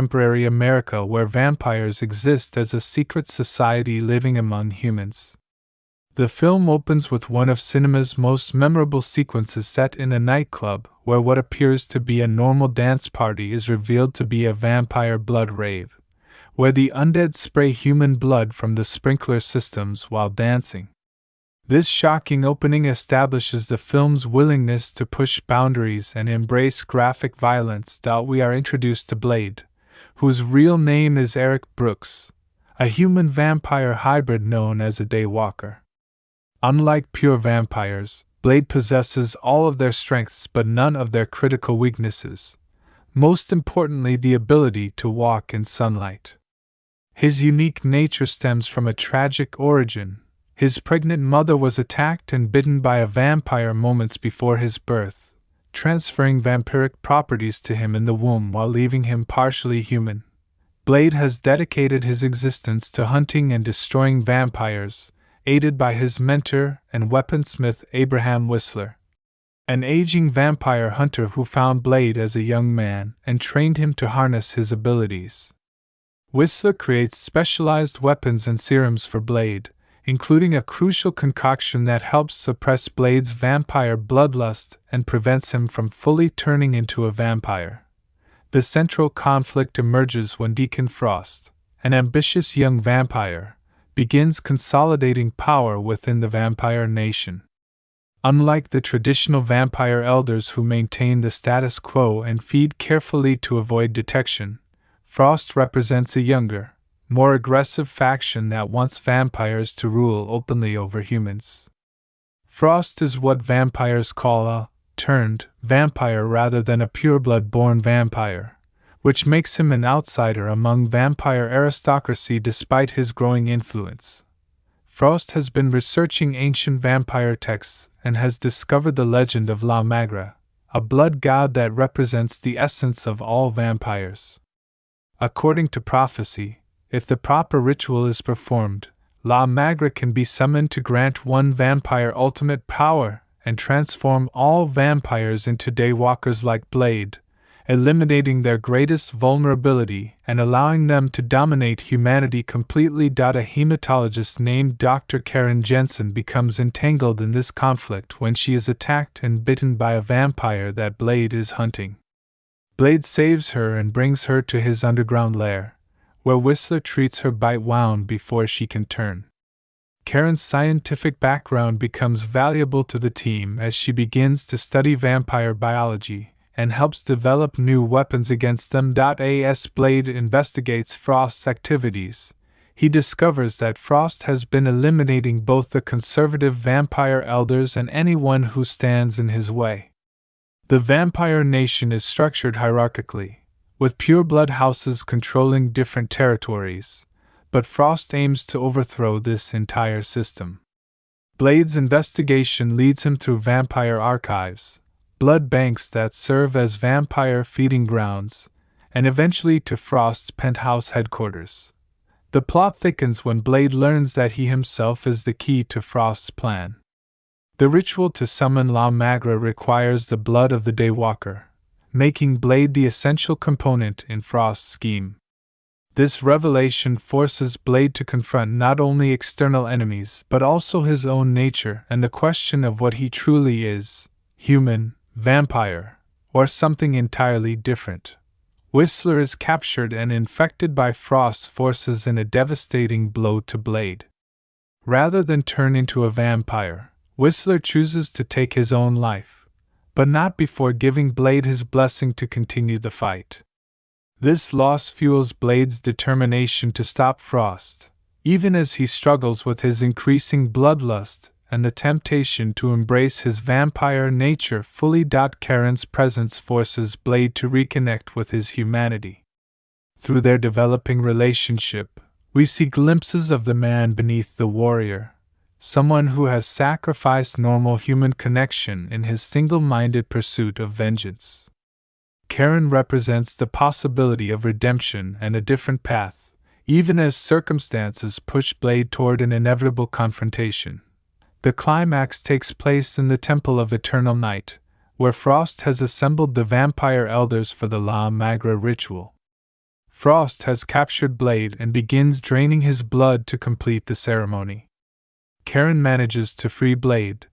contemporary America where vampires exist as a secret society living among humans. The film opens with one of cinema's most memorable sequences set in a nightclub where what appears to be a normal dance party is revealed to be a vampire blood rave, where the undead spray human blood from the sprinkler systems while dancing. This shocking opening establishes the film's willingness to push boundaries and embrace graphic violence. We are introduced to Blade, whose real name is Eric Brooks, a human-vampire hybrid known as a Daywalker. Unlike pure vampires, Blade possesses all of their strengths but none of their critical weaknesses, most importantly the ability to walk in sunlight. His unique nature stems from a tragic origin. His pregnant mother was attacked and bitten by a vampire moments before his birth, transferring vampiric properties to him in the womb while leaving him partially human. Blade has dedicated his existence to hunting and destroying vampires, aided by his mentor and weaponsmith Abraham Whistler, an aging vampire hunter who found Blade as a young man and trained him to harness his abilities. Whistler creates specialized weapons and serums for Blade, including a crucial concoction that helps suppress Blade's vampire bloodlust and prevents him from fully turning into a vampire. The central conflict emerges when Deacon Frost, an ambitious young vampire, begins consolidating power within the vampire nation. Unlike the traditional vampire elders who maintain the status quo and feed carefully to avoid detection, Frost represents a younger, more aggressive faction that wants vampires to rule openly over humans. Frost is what vampires call a turned vampire rather than a pureblood-born vampire, which makes him an outsider among vampire aristocracy despite his growing influence. Frost has been researching ancient vampire texts and has discovered the legend of La Magra, a blood god that represents the essence of all vampires. According to prophecy, if the proper ritual is performed, La Magra can be summoned to grant one vampire ultimate power and transform all vampires into daywalkers like Blade, eliminating their greatest vulnerability and allowing them to dominate humanity completely. A hematologist named Dr. Karen Jensen becomes entangled in this conflict when she is attacked and bitten by a vampire that Blade is hunting. Blade saves her and brings her to his underground lair, where Whistler treats her bite wound before she can turn. Karen's scientific background becomes valuable to the team as she begins to study vampire biology and helps develop new weapons against them. As Blade investigates Frost's activities, he discovers that Frost has been eliminating both the conservative vampire elders and anyone who stands in his way. The vampire nation is structured hierarchically, with pureblood houses controlling different territories, but Frost aims to overthrow this entire system. Blade's investigation leads him through vampire archives, blood banks that serve as vampire feeding grounds, and eventually to Frost's penthouse headquarters. The plot thickens when Blade learns that he himself is the key to Frost's plan. The ritual to summon La Magra requires the blood of the Daywalker, making Blade the essential component in Frost's scheme. This revelation forces Blade to confront not only external enemies but also his own nature and the question of what he truly is: human, vampire, or something entirely different. Whistler is captured and infected by Frost's forces in a devastating blow to Blade. Rather than turn into a vampire, Whistler chooses to take his own life, but not before giving Blade his blessing to continue the fight. This loss fuels Blade's determination to stop Frost, even as he struggles with his increasing bloodlust and the temptation to embrace his vampire nature fully. Karen's presence forces Blade to reconnect with his humanity. Through their developing relationship, we see glimpses of the man beneath the warrior, someone who has sacrificed normal human connection in his single-minded pursuit of vengeance. Karen represents the possibility of redemption and a different path, even as circumstances push Blade toward an inevitable confrontation. The climax takes place in the Temple of Eternal Night, where Frost has assembled the vampire elders for the La Magra ritual. Frost has captured Blade and begins draining his blood to complete the ceremony. Karen manages to free Blade,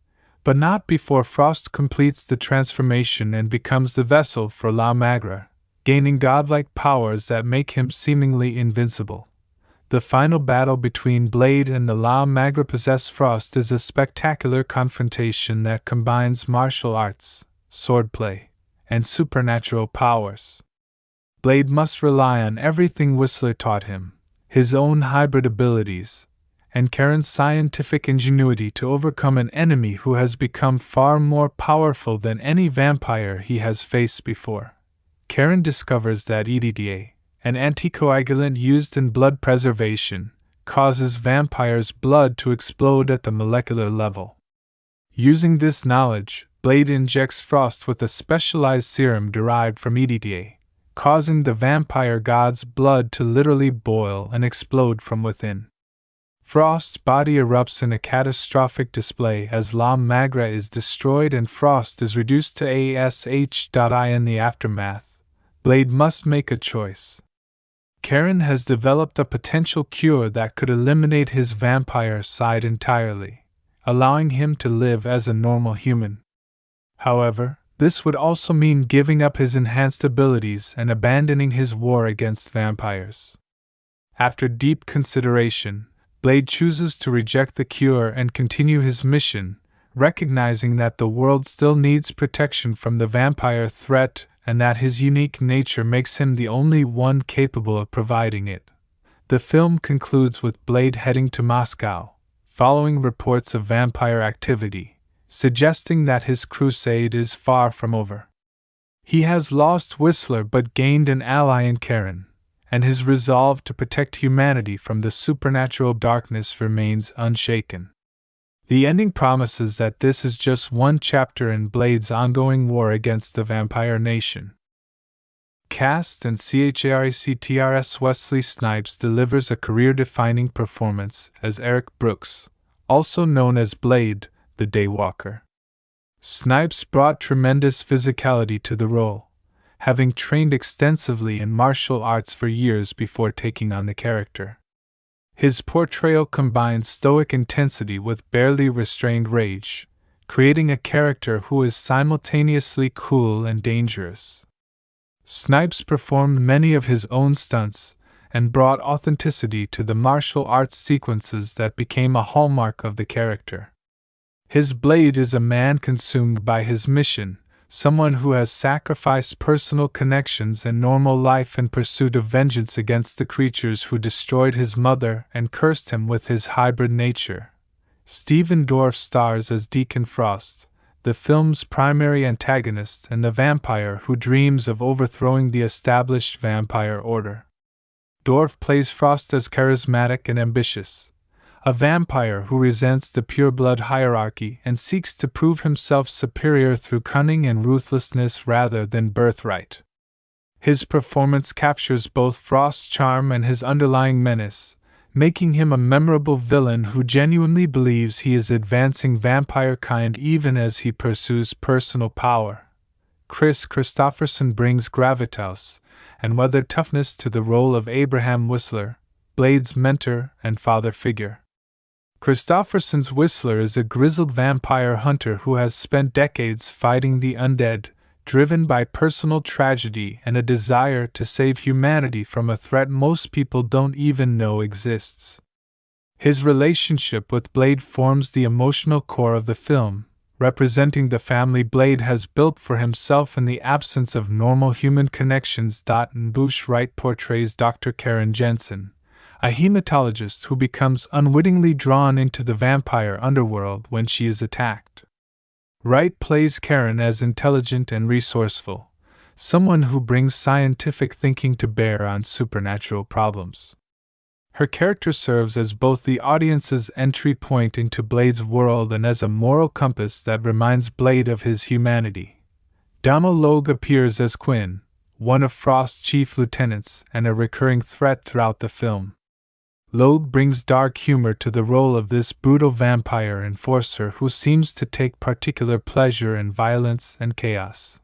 but not before Frost completes the transformation and becomes the vessel for La Magra, gaining godlike powers that make him seemingly invincible. The final battle between Blade and the La Magra-possessed Frost is a spectacular confrontation that combines martial arts, swordplay, and supernatural powers. Blade must rely on everything Whistler taught him, his own hybrid abilities, and Karen's scientific ingenuity to overcome an enemy who has become far more powerful than any vampire he has faced before. Karen discovers that EDTA, an anticoagulant used in blood preservation, causes vampires' blood to explode at the molecular level. Using this knowledge, Blade injects Frost with a specialized serum derived from EDTA, causing the vampire god's blood to literally boil and explode from within. Frost's body erupts in a catastrophic display as La Magra is destroyed and Frost is reduced to ASH.I. In the aftermath, Blade must make a choice. Karen has developed a potential cure that could eliminate his vampire side entirely, allowing him to live as a normal human. However, this would also mean giving up his enhanced abilities and abandoning his war against vampires. After deep consideration, Blade chooses to reject the cure and continue his mission, recognizing that the world still needs protection from the vampire threat and that his unique nature makes him the only one capable of providing it. The film concludes with Blade heading to Moscow, following reports of vampire activity, suggesting that his crusade is far from over. He has lost Whistler but gained an ally in Karen, and his resolve to protect humanity from the supernatural darkness remains unshaken. The ending promises that this is just one chapter in Blade's ongoing war against the vampire nation. Cast and CHARCTRS Wesley Snipes delivers a career-defining performance as Eric Brooks, also known as Blade, the Daywalker. Snipes brought tremendous physicality to the role, having trained extensively in martial arts for years before taking on the character. His portrayal combines stoic intensity with barely restrained rage, creating a character who is simultaneously cool and dangerous. Snipes performed many of his own stunts and brought authenticity to the martial arts sequences that became a hallmark of the character. His Blade is a man consumed by his mission, someone who has sacrificed personal connections and normal life in pursuit of vengeance against the creatures who destroyed his mother and cursed him with his hybrid nature. Stephen Dorff stars as Deacon Frost, the film's primary antagonist and the vampire who dreams of overthrowing the established vampire order. Dorff plays Frost as charismatic and ambitious, a vampire who resents the pureblood hierarchy and seeks to prove himself superior through cunning and ruthlessness rather than birthright. His performance captures both Frost's charm and his underlying menace, making him a memorable villain who genuinely believes he is advancing vampire kind even as he pursues personal power. Chris Christopherson brings gravitas and weathered toughness to the role of Abraham Whistler, Blade's mentor and father figure. Christopherson's Whistler is a grizzled vampire hunter who has spent decades fighting the undead, driven by personal tragedy and a desire to save humanity from a threat most people don't even know exists. His relationship with Blade forms the emotional core of the film, representing the family Blade has built for himself in the absence of normal human connections. Bush Wright portrays Dr. Karen Jensen, a hematologist who becomes unwittingly drawn into the vampire underworld when she is attacked. Wright plays Karen as intelligent and resourceful, someone who brings scientific thinking to bear on supernatural problems. Her character serves as both the audience's entry point into Blade's world and as a moral compass that reminds Blade of his humanity. Dama Logue appears as Quinn, one of Frost's chief lieutenants and a recurring threat throughout the film. Logue brings dark humor to the role of this brutal vampire enforcer who seems to take particular pleasure in violence and chaos.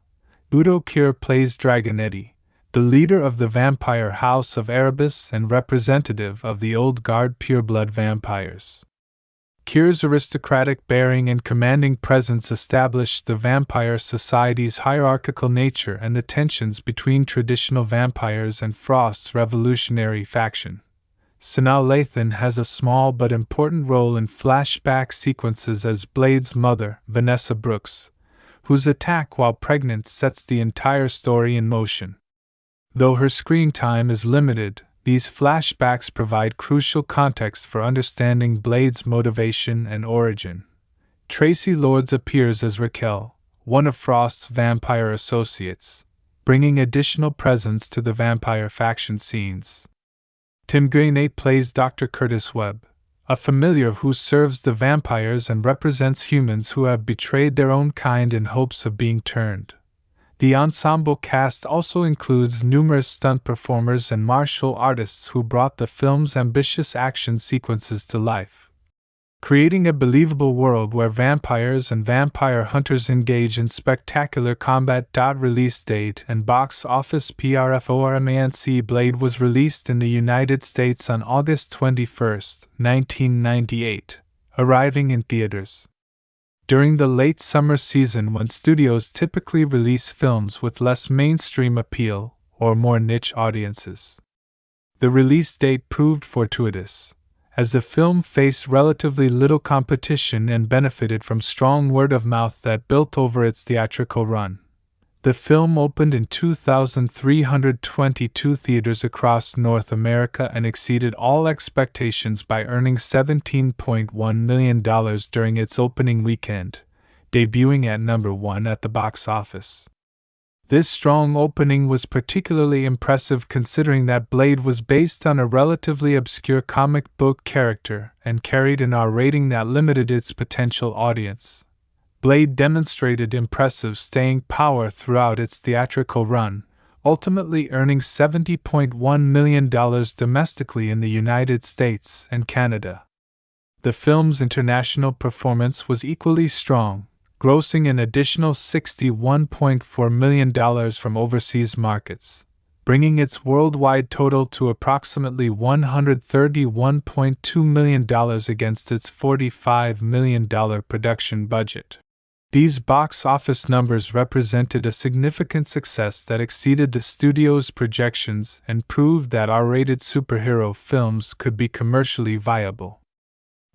Udo Kier plays Dragonetti, the leader of the vampire house of Erebus and representative of the old guard pureblood vampires. Kier's aristocratic bearing and commanding presence established the vampire society's hierarchical nature and the tensions between traditional vampires and Frost's revolutionary faction. Sanaa Lathan has a small but important role in flashback sequences as Blade's mother, Vanessa Brooks, whose attack while pregnant sets the entire story in motion. Though her screen time is limited, these flashbacks provide crucial context for understanding Blade's motivation and origin. Tracy Lords appears as Raquel, one of Frost's vampire associates, bringing additional presence to the vampire faction scenes. Tim Guinate plays Dr. Curtis Webb, a familiar who serves the vampires and represents humans who have betrayed their own kind in hopes of being turned. The ensemble cast also includes numerous stunt performers and martial artists who brought the film's ambitious action sequences to life, creating a believable world where vampires and vampire hunters engage in spectacular combat. Release date and box office performance. Blade was released in the United States on August 21, 1998, arriving in theaters during the late summer season when studios typically release films with less mainstream appeal or more niche audiences. The release date proved fortuitous, as the film faced relatively little competition and benefited from strong word of mouth that built over its theatrical run. The film opened in 2,322 theaters across North America and exceeded all expectations by earning $17.1 million during its opening weekend, debuting at number 1 at the box office. This strong opening was particularly impressive considering that Blade was based on a relatively obscure comic book character and carried an R rating that limited its potential audience. Blade demonstrated impressive staying power throughout its theatrical run, ultimately earning $70.1 million domestically in the United States and Canada. The film's international performance was equally strong, grossing an additional $61.4 million from overseas markets, bringing its worldwide total to approximately $131.2 million against its $45 million production budget. These box office numbers represented a significant success that exceeded the studio's projections and proved that R-rated superhero films could be commercially viable.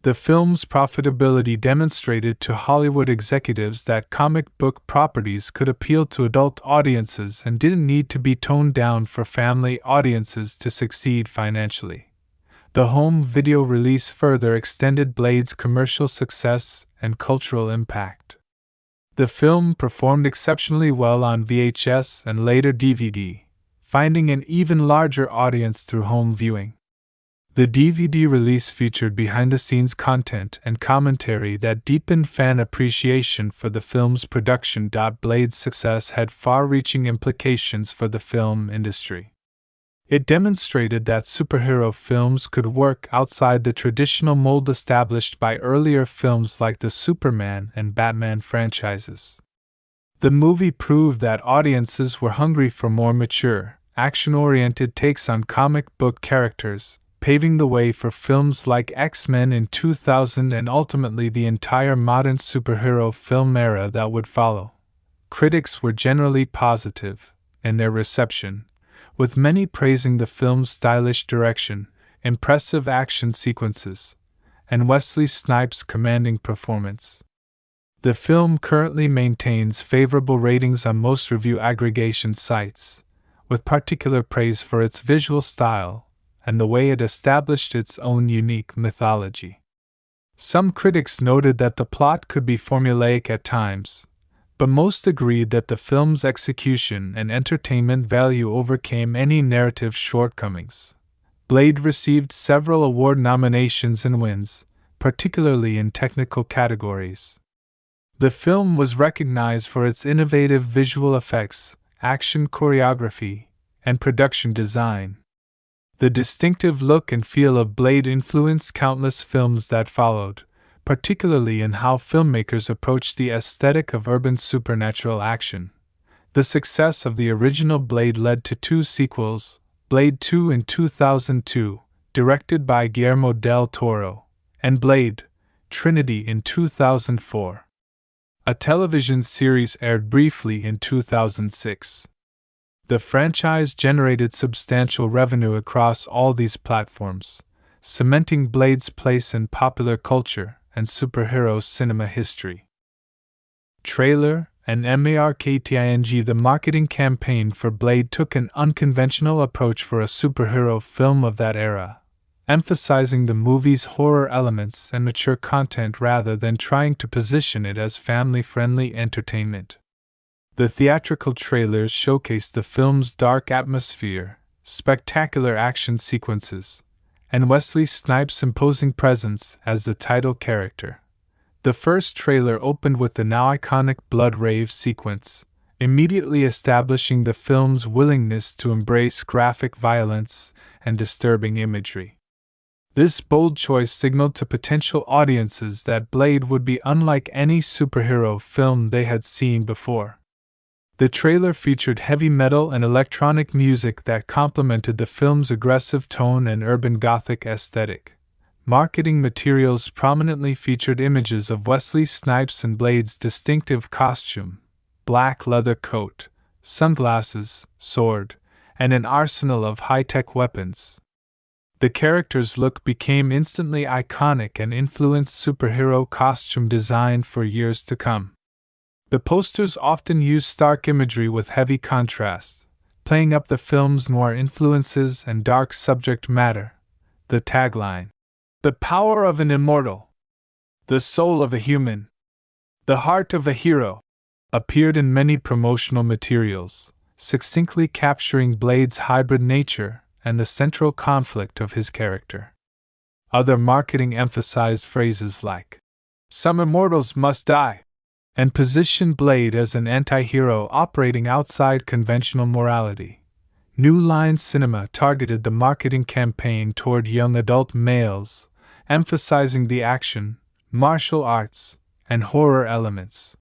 The film's profitability demonstrated to Hollywood executives that comic book properties could appeal to adult audiences and didn't need to be toned down for family audiences to succeed financially. The home video release further extended Blade's commercial success and cultural impact. The film performed exceptionally well on VHS and later DVD, finding an even larger audience through home viewing. The DVD release featured behind-the-scenes content and commentary that deepened fan appreciation for the film's production. Blade's success had far-reaching implications for the film industry. It demonstrated that superhero films could work outside the traditional mold established by earlier films like the Superman and Batman franchises. The movie proved that audiences were hungry for more mature, action-oriented takes on comic book characters, paving the way for films like X-Men in 2000 and ultimately the entire modern superhero film era that would follow. Critics were generally positive in their reception, with many praising the film's stylish direction, impressive action sequences, and Wesley Snipes' commanding performance. The film currently maintains favorable ratings on most review aggregation sites, with particular praise for its visual style and the way it established its own unique mythology. Some critics noted that the plot could be formulaic at times, but most agreed that the film's execution and entertainment value overcame any narrative shortcomings. Blade received several award nominations and wins, particularly in technical categories. The film was recognized for its innovative visual effects, action choreography, and production design. The distinctive look and feel of Blade influenced countless films that followed, particularly in how filmmakers approached the aesthetic of urban supernatural action. The success of the original Blade led to two sequels, Blade 2 in 2002, directed by Guillermo del Toro, and Blade: Trinity in 2004. A television series aired briefly in 2006. The franchise generated substantial revenue across all these platforms, cementing Blade's place in popular culture and superhero cinema history. Trailer and marketing. The marketing campaign for Blade took an unconventional approach for a superhero film of that era, emphasizing the movie's horror elements and mature content rather than trying to position it as family-friendly entertainment. The theatrical trailers showcased the film's dark atmosphere, spectacular action sequences, and Wesley Snipes' imposing presence as the title character. The first trailer opened with the now iconic blood rave sequence, immediately establishing the film's willingness to embrace graphic violence and disturbing imagery. This bold choice signaled to potential audiences that Blade would be unlike any superhero film they had seen before. The trailer featured heavy metal and electronic music that complemented the film's aggressive tone and urban gothic aesthetic. Marketing materials prominently featured images of Wesley Snipes in Blade's distinctive costume, black leather coat, sunglasses, sword, and an arsenal of high-tech weapons. The character's look became instantly iconic and influenced superhero costume design for years to come. The posters often used stark imagery with heavy contrast, playing up the film's noir influences and dark subject matter. The tagline, "The power of an immortal, the soul of a human, the heart of a hero," appeared in many promotional materials, succinctly capturing Blade's hybrid nature and the central conflict of his character. Other marketing emphasized phrases like, "Some immortals must die," and positioned Blade as an anti-hero operating outside conventional morality. New Line Cinema targeted the marketing campaign toward young adult males, emphasizing the action, martial arts, and horror elements.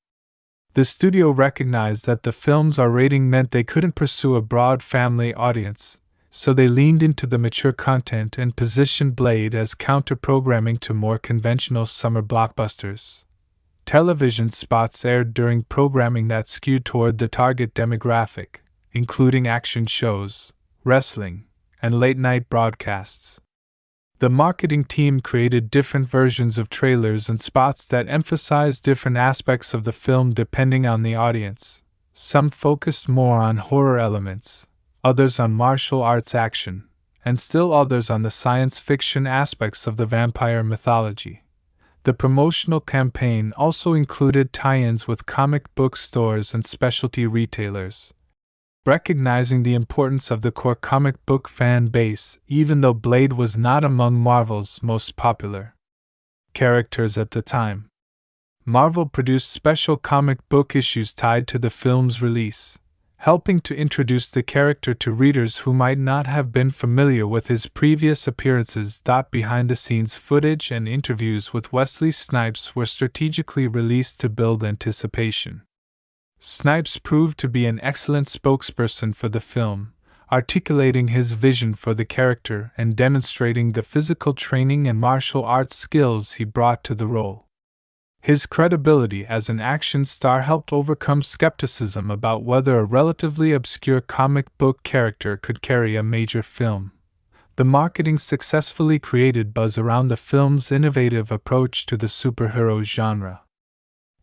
The studio recognized that the film's R rating meant they couldn't pursue a broad family audience, so they leaned into the mature content and positioned Blade as counter-programming to more conventional summer blockbusters. Television spots aired during programming that skewed toward the target demographic, including action shows, wrestling, and late-night broadcasts. The marketing team created different versions of trailers and spots that emphasized different aspects of the film depending on the audience. Some focused more on horror elements, others on martial arts action, and still others on the science fiction aspects of the vampire mythology. The promotional campaign also included tie-ins with comic book stores and specialty retailers. Recognizing the importance of the core comic book fan base, even though Blade was not among Marvel's most popular characters at the time, Marvel produced special comic book issues tied to the film's release, helping to introduce the character to readers who might not have been familiar with his previous appearances. Behind-the-scenes footage and interviews with Wesley Snipes were strategically released to build anticipation. Snipes proved to be an excellent spokesperson for the film, articulating his vision for the character and demonstrating the physical training and martial arts skills he brought to the role. His credibility as an action star helped overcome skepticism about whether a relatively obscure comic book character could carry a major film. The marketing successfully created buzz around the film's innovative approach to the superhero genre.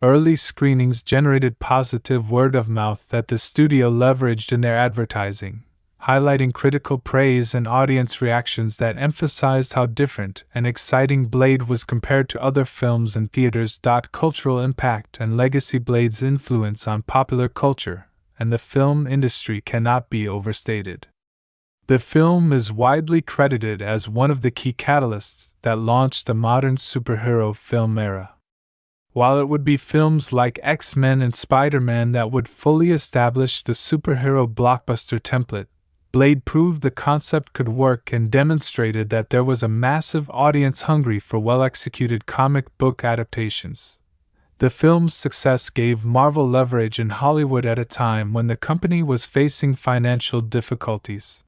Early screenings generated positive word of mouth that the studio leveraged in their advertising, highlighting critical praise and audience reactions that emphasized how different and exciting Blade was compared to other films in theaters. Cultural impact and legacy. Blade's influence on popular culture and the film industry cannot be overstated. The film is widely credited as one of the key catalysts that launched the modern superhero film era. While it would be films like X-Men and Spider-Man that would fully establish the superhero blockbuster template, Blade proved the concept could work and demonstrated that there was a massive audience hungry for well-executed comic book adaptations. The film's success gave Marvel leverage in Hollywood at a time when the company was facing financial difficulties.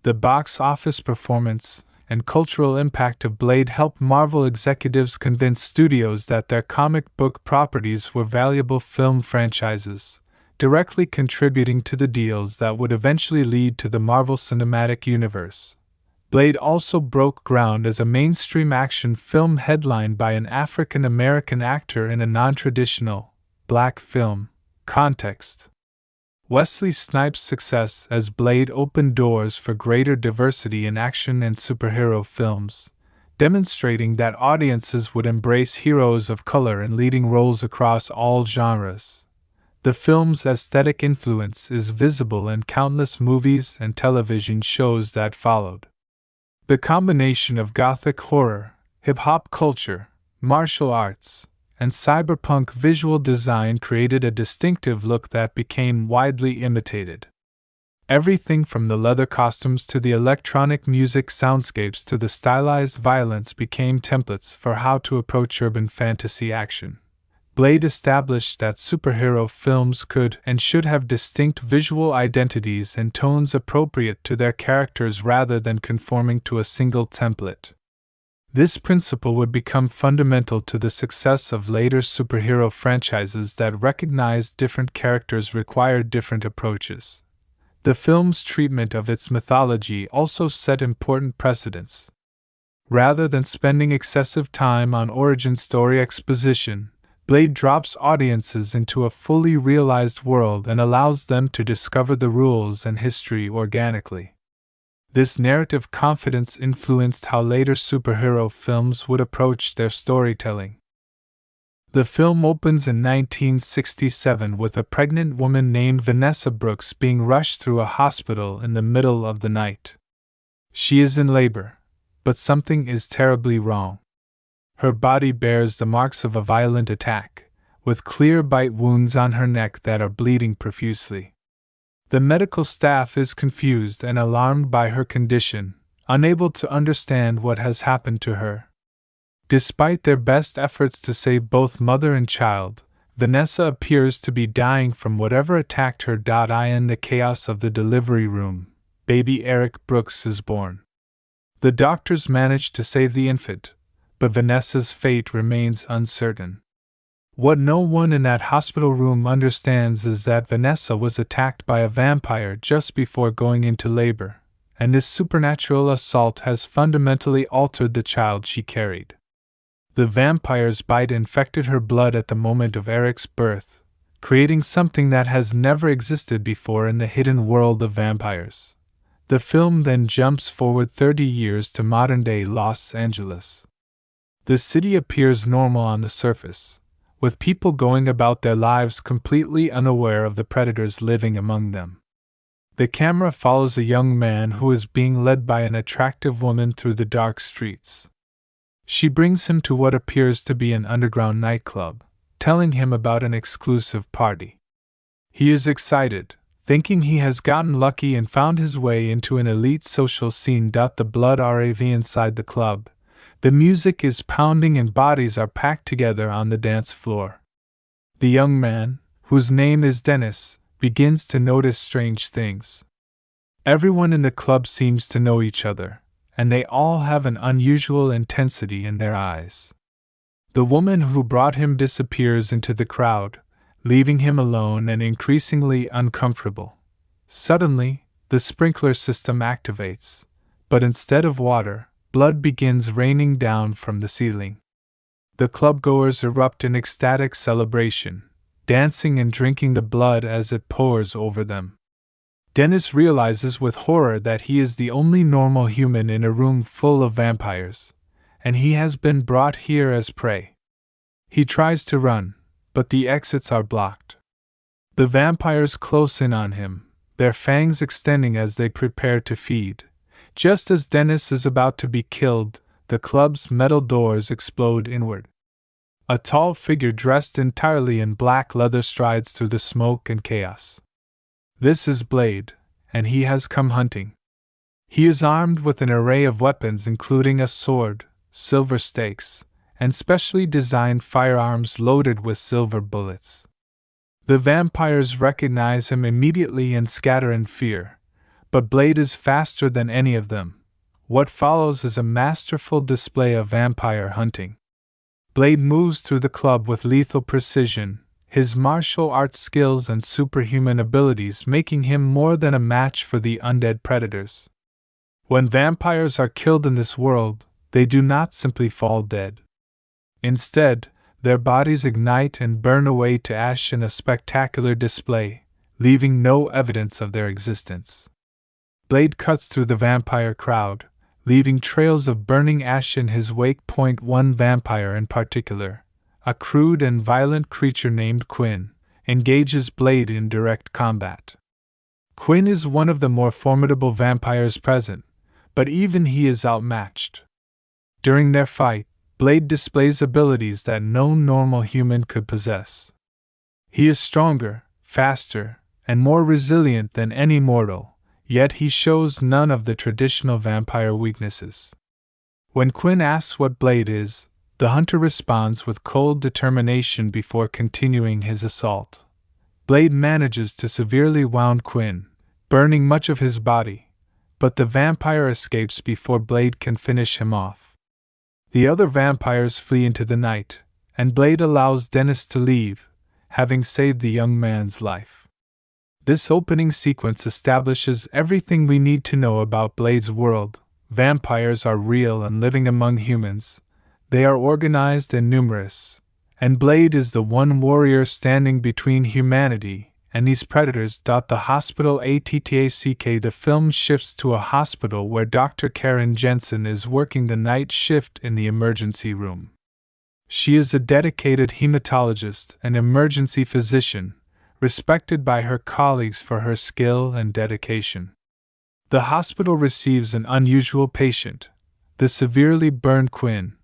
The box office performance and cultural impact of Blade helped Marvel executives convince studios that their comic book properties were valuable film franchises, directly contributing to the deals that would eventually lead to the Marvel Cinematic Universe. Blade also broke ground as a mainstream action film headlined by an African American actor in a non-traditional, black film context. Wesley Snipes' success as Blade opened doors for greater diversity in action and superhero films, demonstrating that audiences would embrace heroes of color in leading roles across all genres. The film's aesthetic influence is visible in countless movies and television shows that followed. The combination of gothic horror, hip-hop culture, martial arts, and cyberpunk visual design created a distinctive look that became widely imitated. Everything from the leather costumes to the electronic music soundscapes to the stylized violence became templates for how to approach urban fantasy action. Blade established that superhero films could and should have distinct visual identities and tones appropriate to their characters rather than conforming to a single template. This principle would become fundamental to the success of later superhero franchises that recognized different characters required different approaches. The film's treatment of its mythology also set important precedents. Rather than spending excessive time on origin story exposition, Blade drops audiences into a fully realized world and allows them to discover the rules and history organically. This narrative confidence influenced how later superhero films would approach their storytelling. The film opens in 1967 with a pregnant woman named Vanessa Brooks being rushed through a hospital in the middle of the night. She is in labor, but something is terribly wrong. Her body bears the marks of a violent attack, with clear bite wounds on her neck that are bleeding profusely. The medical staff is confused and alarmed by her condition, unable to understand what has happened to her. Despite their best efforts to save both mother and child, Vanessa appears to be dying from whatever attacked her. In the chaos of the delivery room, baby Eric Brooks is born. The doctors manage to save the infant, but Vanessa's fate remains uncertain. What no one in that hospital room understands is that Vanessa was attacked by a vampire just before going into labor, and this supernatural assault has fundamentally altered the child she carried. The vampire's bite infected her blood at the moment of Eric's birth, creating something that has never existed before in the hidden world of vampires. The film then jumps forward 30 years to modern-day Los Angeles. The city appears normal on the surface, with people going about their lives completely unaware of the predators living among them. The camera follows a young man who is being led by an attractive woman through the dark streets. She brings him to what appears to be an underground nightclub, telling him about an exclusive party. He is excited, thinking he has gotten lucky and found his way into an elite social scene. The blood RAV inside the club. The music is pounding and bodies are packed together on the dance floor. The young man, whose name is Dennis, begins to notice strange things. Everyone in the club seems to know each other, and they all have an unusual intensity in their eyes. The woman who brought him disappears into the crowd, leaving him alone and increasingly uncomfortable. Suddenly, the sprinkler system activates, but instead of water, blood begins raining down from the ceiling. The clubgoers erupt in ecstatic celebration, dancing and drinking the blood as it pours over them. Dennis realizes with horror that he is the only normal human in a room full of vampires, and he has been brought here as prey. He tries to run, but the exits are blocked. The vampires close in on him, their fangs extending as they prepare to feed. Just as Dennis is about to be killed, the club's metal doors explode inward. A tall figure dressed entirely in black leather strides through the smoke and chaos. This is Blade, and he has come hunting. He is armed with an array of weapons including a sword, silver stakes, and specially designed firearms loaded with silver bullets. The vampires recognize him immediately and scatter in fear, but Blade is faster than any of them. What follows is a masterful display of vampire hunting. Blade moves through the club with lethal precision, his martial arts skills and superhuman abilities making him more than a match for the undead predators. When vampires are killed in this world, they do not simply fall dead. Instead, their bodies ignite and burn away to ash in a spectacular display, leaving no evidence of their existence. Blade cuts through the vampire crowd, leaving trails of burning ash in his wake. One vampire in particular, a crude and violent creature named Quinn, engages Blade in direct combat. Quinn is one of the more formidable vampires present, but even he is outmatched. During their fight, Blade displays abilities that no normal human could possess. He is stronger, faster, and more resilient than any mortal, yet he shows none of the traditional vampire weaknesses. When Quinn asks what Blade is, the hunter responds with cold determination before continuing his assault. Blade manages to severely wound Quinn, burning much of his body, but the vampire escapes before Blade can finish him off. The other vampires flee into the night, and Blade allows Dennis to leave, having saved the young man's life. This opening sequence establishes everything we need to know about Blade's world. Vampires are real and living among humans. They are organized and numerous, and Blade is the one warrior standing between humanity and these predators. The hospital ATTACK. The film shifts to a hospital where Dr. Karen Jensen is working the night shift in the emergency room. She is a dedicated hematologist and emergency physician, respected by her colleagues for her skill and dedication. The hospital receives an unusual patient, the severely burned Quinn,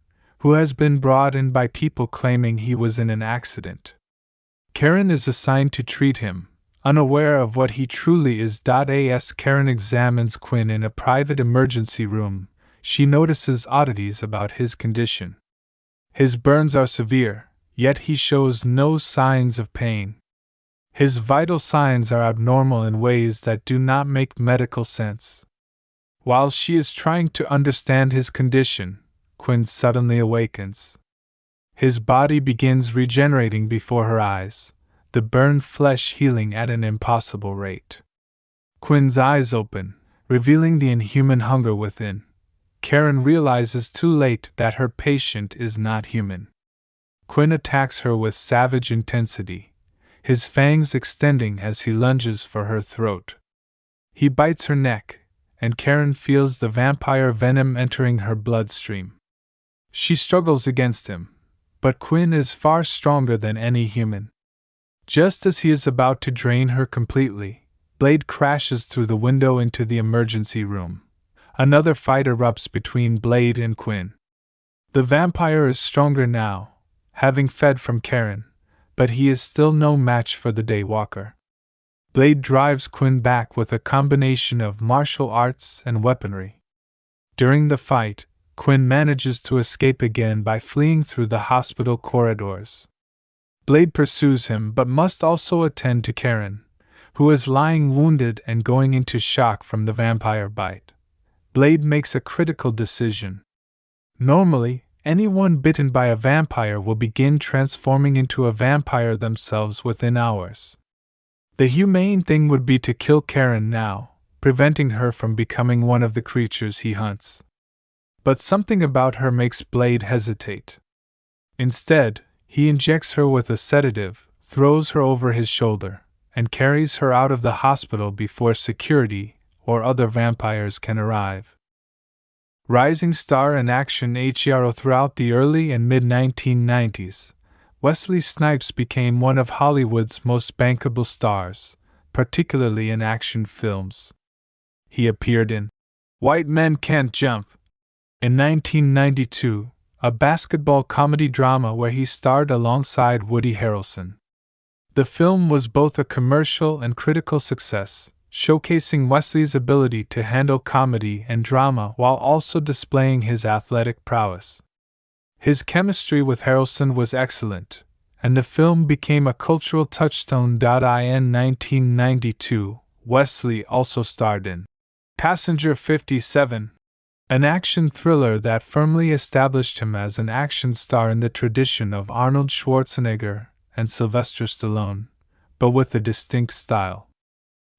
who has been brought in by people claiming he was in an accident. Karen is assigned to treat him, unaware of what he truly is. As Karen examines Quinn in a private emergency room, she notices oddities about his condition. His burns are severe, yet he shows no signs of pain. His vital signs are abnormal in ways that do not make medical sense. While she is trying to understand his condition, Quinn suddenly awakens. His body begins regenerating before her eyes, the burned flesh healing at an impossible rate. Quinn's eyes open, revealing the inhuman hunger within. Karen realizes too late that her patient is not human. Quinn attacks her with savage intensity, his fangs extending as he lunges for her throat. He bites her neck, and Karen feels the vampire venom entering her bloodstream. She struggles against him, but Quinn is far stronger than any human. Just as he is about to drain her completely, Blade crashes through the window into the emergency room. Another fight erupts between Blade and Quinn. The vampire is stronger now, having fed from Karen, but he is still no match for the Daywalker. Blade drives Quinn back with a combination of martial arts and weaponry. During the fight, Quinn manages to escape again by fleeing through the hospital corridors. Blade pursues him but must also attend to Karen, who is lying wounded and going into shock from the vampire bite. Blade makes a critical decision. Normally, anyone bitten by a vampire will begin transforming into a vampire themselves within hours. The humane thing would be to kill Karen now, preventing her from becoming one of the creatures he hunts. But something about her makes Blade hesitate. Instead, he injects her with a sedative, throws her over his shoulder, and carries her out of the hospital before security or other vampires can arrive. Rising star in action HERO. Throughout the early and mid-1990s, Wesley Snipes became one of Hollywood's most bankable stars, particularly in action films. He appeared in White Men Can't Jump in 1992, a basketball comedy drama where he starred alongside Woody Harrelson. The film was both a commercial and critical success, showcasing Wesley's ability to handle comedy and drama while also displaying his athletic prowess. His chemistry with Harrelson was excellent, and the film became a cultural touchstone. In 1992, Wesley also starred in Passenger 57, an action thriller that firmly established him as an action star in the tradition of Arnold Schwarzenegger and Sylvester Stallone, but with a distinct style.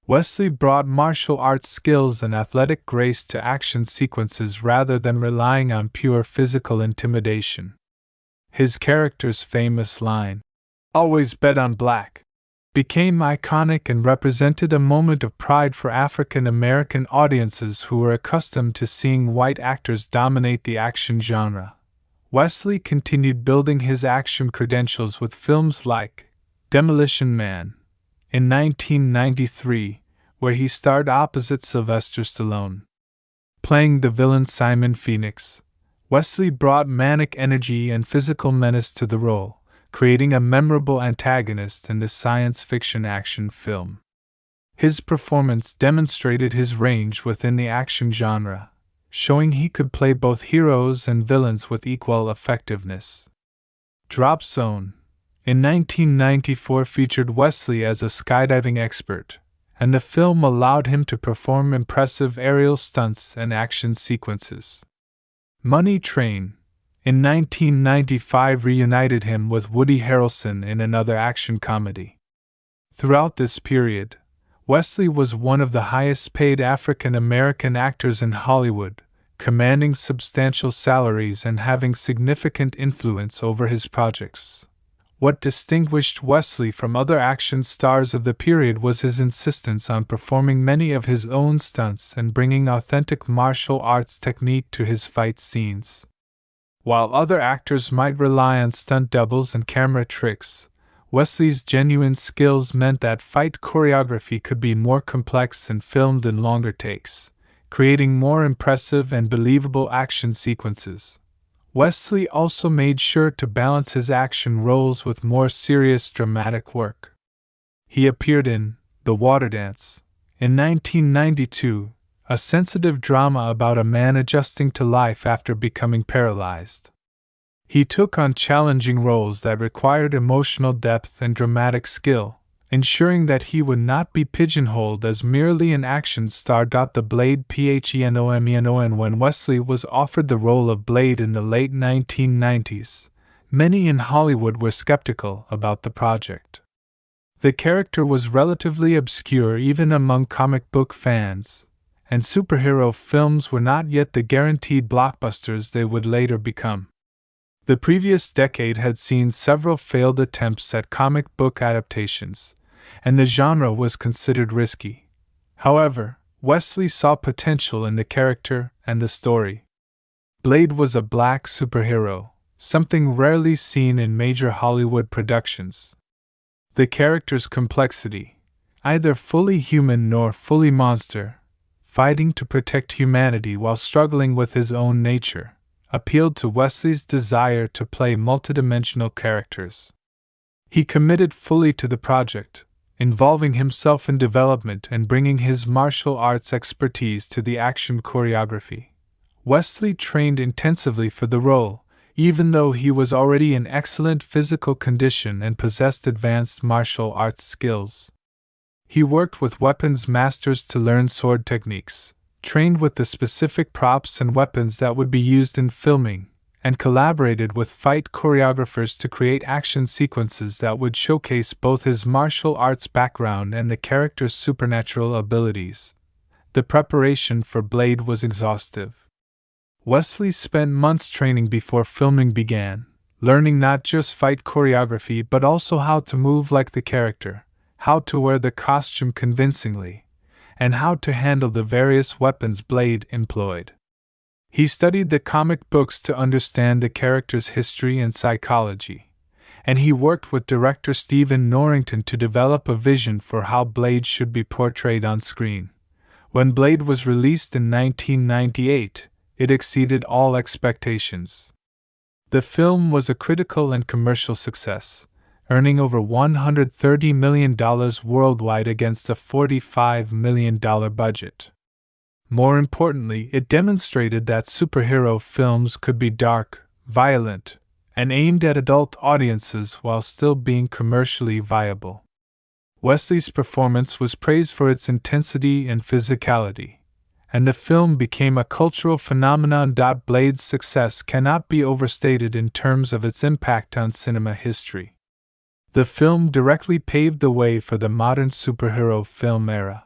Wesley brought martial arts skills and athletic grace to action sequences rather than relying on pure physical intimidation. His character's famous line, "Always bet on black," became iconic and represented a moment of pride for African American audiences who were accustomed to seeing white actors dominate the action genre. Wesley continued building his action credentials with films like Demolition Man in 1993, where he starred opposite Sylvester Stallone. Playing the villain Simon Phoenix, Wesley brought manic energy and physical menace to the role, creating a memorable antagonist in the science fiction action film. His performance demonstrated his range within the action genre, showing he could play both heroes and villains with equal effectiveness. Drop Zone in 1994 featured Wesley as a skydiving expert, and the film allowed him to perform impressive aerial stunts and action sequences. Money Train in 1995 reunited him with Woody Harrelson in another action comedy. Throughout this period, Wesley was one of the highest-paid African American actors in Hollywood, commanding substantial salaries and having significant influence over his projects. What distinguished Wesley from other action stars of the period was his insistence on performing many of his own stunts and bringing authentic martial arts technique to his fight scenes. While other actors might rely on stunt doubles and camera tricks, Wesley's genuine skills meant that fight choreography could be more complex and filmed in longer takes, creating more impressive and believable action sequences. Wesley also made sure to balance his action roles with more serious dramatic work. He appeared in The Water Dance in 1992, a sensitive drama about a man adjusting to life after becoming paralyzed. He took on challenging roles that required emotional depth and dramatic skill, ensuring that he would not be pigeonholed as merely an action star. The Blade Phenomenon. When Wesley was offered the role of Blade in the late 1990s, many in Hollywood were skeptical about the project. The character was relatively obscure even among comic book fans, and superhero films were not yet the guaranteed blockbusters they would later become. The previous decade had seen several failed attempts at comic book adaptations, and the genre was considered risky. However, Wesley saw potential in the character and the story. Blade was a black superhero, something rarely seen in major Hollywood productions. The character's complexity, either fully human nor fully monster, fighting to protect humanity while struggling with his own nature, appealed to Wesley's desire to play multidimensional characters. He committed fully to the project, involving himself in development and bringing his martial arts expertise to the action choreography. Wesley trained intensively for the role, even though he was already in excellent physical condition and possessed advanced martial arts skills. He worked with weapons masters to learn sword techniques, trained with the specific props and weapons that would be used in filming, and collaborated with fight choreographers to create action sequences that would showcase both his martial arts background and the character's supernatural abilities. The preparation for Blade was exhaustive. Wesley spent months training before filming began, learning not just fight choreography but also how to move like the character, how to wear the costume convincingly, and how to handle the various weapons Blade employed. He studied the comic books to understand the character's history and psychology, and he worked with director Stephen Norrington to develop a vision for how Blade should be portrayed on screen. When Blade was released in 1998, it exceeded all expectations. The film was a critical and commercial success, earning over $130 million worldwide against a $45 million budget. More importantly, it demonstrated that superhero films could be dark, violent, and aimed at adult audiences while still being commercially viable. Wesley's performance was praised for its intensity and physicality, and the film became a cultural phenomenon. Blade's success cannot be overstated in terms of its impact on cinema history. The film directly paved the way for the modern superhero film era.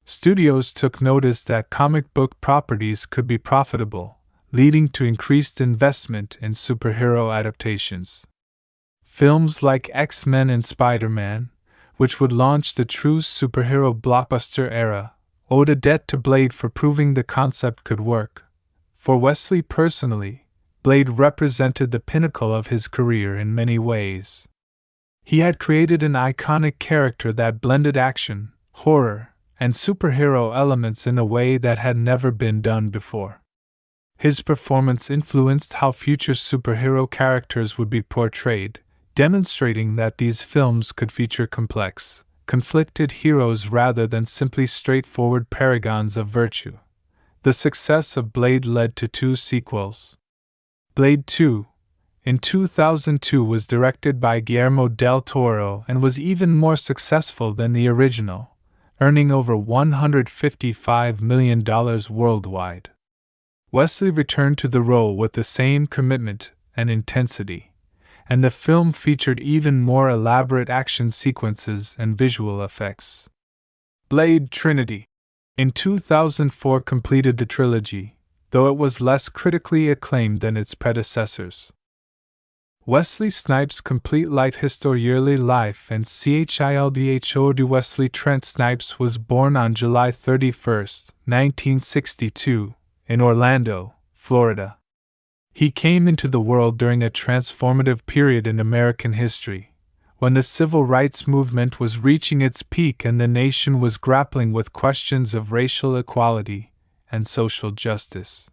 Studios took notice that comic book properties could be profitable, leading to increased investment in superhero adaptations. Films like X-Men and Spider-Man, which would launch the true superhero blockbuster era, owed a debt to Blade for proving the concept could work. For Wesley personally, Blade represented the pinnacle of his career in many ways. He had created an iconic character that blended action, horror, and superhero elements in a way that had never been done before. His performance influenced how future superhero characters would be portrayed, demonstrating that these films could feature complex, conflicted heroes rather than simply straightforward paragons of virtue. The success of Blade led to 2 sequels. Blade 2, in 2002, was directed by Guillermo del Toro and was even more successful than the original, earning over $155 million worldwide. Wesley returned to the role with the same commitment and intensity, and the film featured even more elaborate action sequences and visual effects. Blade Trinity, in 2004, completed the trilogy, though it was less critically acclaimed than its predecessors. Wesley Snipes' complete life history. Yearly life and childhood. Wesley Trent Snipes was born on July 31, 1962, in Orlando, Florida. He came into the world during a transformative period in American history, when the civil rights movement was reaching its peak and the nation was grappling with questions of racial equality and social justice.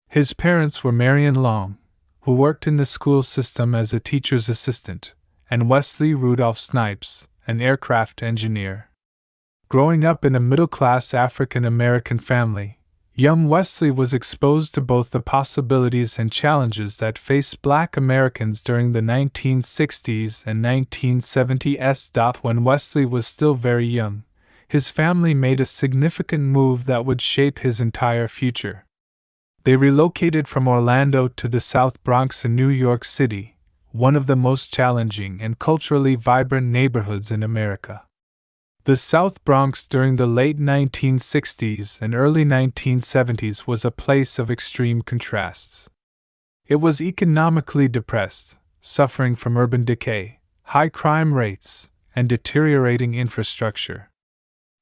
His parents were Marion Long, who worked in the school system as a teacher's assistant, and Wesley Rudolph Snipes, an aircraft engineer. Growing up in a middle-class African-American family, young Wesley was exposed to both the possibilities and challenges that faced Black Americans during the 1960s and 1970s. When Wesley was still very young, his family made a significant move that would shape his entire future. They relocated from Orlando to the South Bronx in New York City, one of the most challenging and culturally vibrant neighborhoods in America. The South Bronx during the late 1960s and early 1970s was a place of extreme contrasts. It was economically depressed, suffering from urban decay, high crime rates, and deteriorating infrastructure.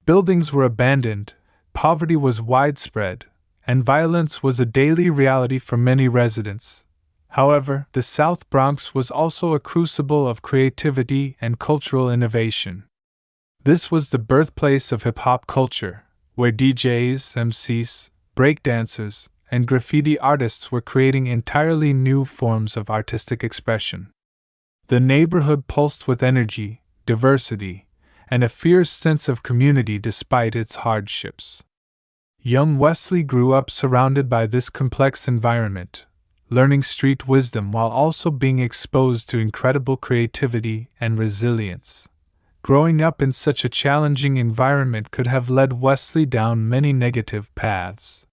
Buildings were abandoned, poverty was widespread, and violence was a daily reality for many residents. However, the South Bronx was also a crucible of creativity and cultural innovation. This was the birthplace of hip-hop culture, where DJs, MCs, breakdancers, and graffiti artists were creating entirely new forms of artistic expression. The neighborhood pulsed with energy, diversity, and a fierce sense of community despite its hardships. Young Wesley grew up surrounded by this complex environment, learning street wisdom while also being exposed to incredible creativity and resilience. Growing up in such a challenging environment could have led Wesley down many negative paths.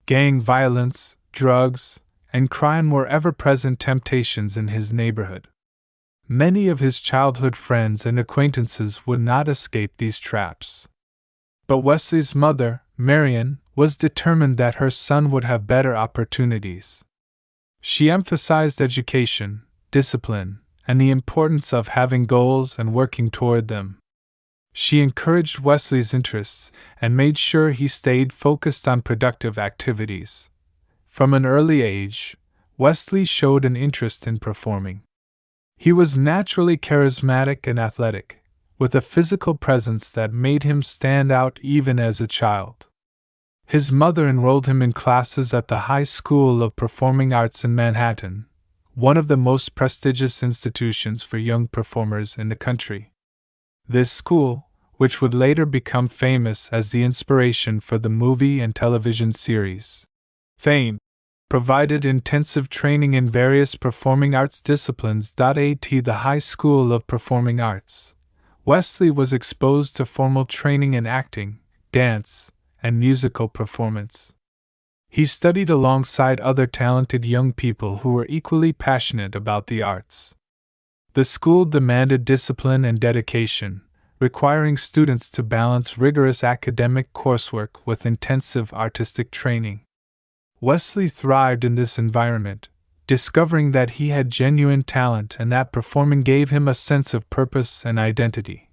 Gang violence, drugs, and crime were ever-present temptations in his neighborhood. Many of his childhood friends and acquaintances would not escape these traps. But Wesley's mother, Marion, was determined that her son would have better opportunities. She emphasized education, discipline, and the importance of having goals and working toward them. She encouraged Wesley's interests and made sure he stayed focused on productive activities. From an early age, Wesley showed an interest in performing. He was naturally charismatic and athletic, with a physical presence that made him stand out even as a child. His mother enrolled him in classes at the High School of Performing Arts in Manhattan, one of the most prestigious institutions for young performers in the country. This school, which would later become famous as the inspiration for the movie and television series Fame, provided intensive training in various performing arts disciplines. At the High School of Performing Arts, Wesley was exposed to formal training in acting, dance, and musical performance. He studied alongside other talented young people who were equally passionate about the arts. The school demanded discipline and dedication, requiring students to balance rigorous academic coursework with intensive artistic training. Wesley thrived in this environment, discovering that he had genuine talent and that performing gave him a sense of purpose and identity.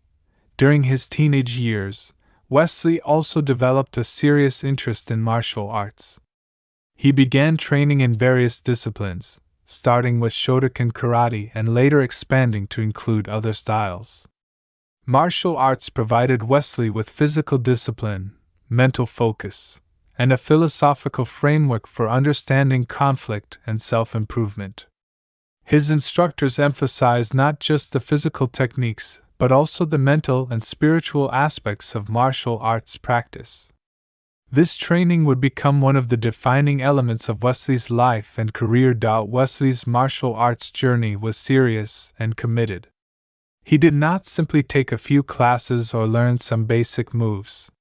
During his teenage years, Wesley also developed a serious interest in martial arts. He began training in various disciplines, starting with Shotokan karate and later expanding to include other styles. Martial arts provided Wesley with physical discipline, mental focus, and a philosophical framework for understanding conflict and self-improvement. His instructors emphasized not just the physical techniques, but also the mental and spiritual aspects of martial arts practice. This training would become one of the defining elements of Wesley's life and career. Wesley's martial arts journey was serious and committed. He did not simply take a few classes or learn some basic moves.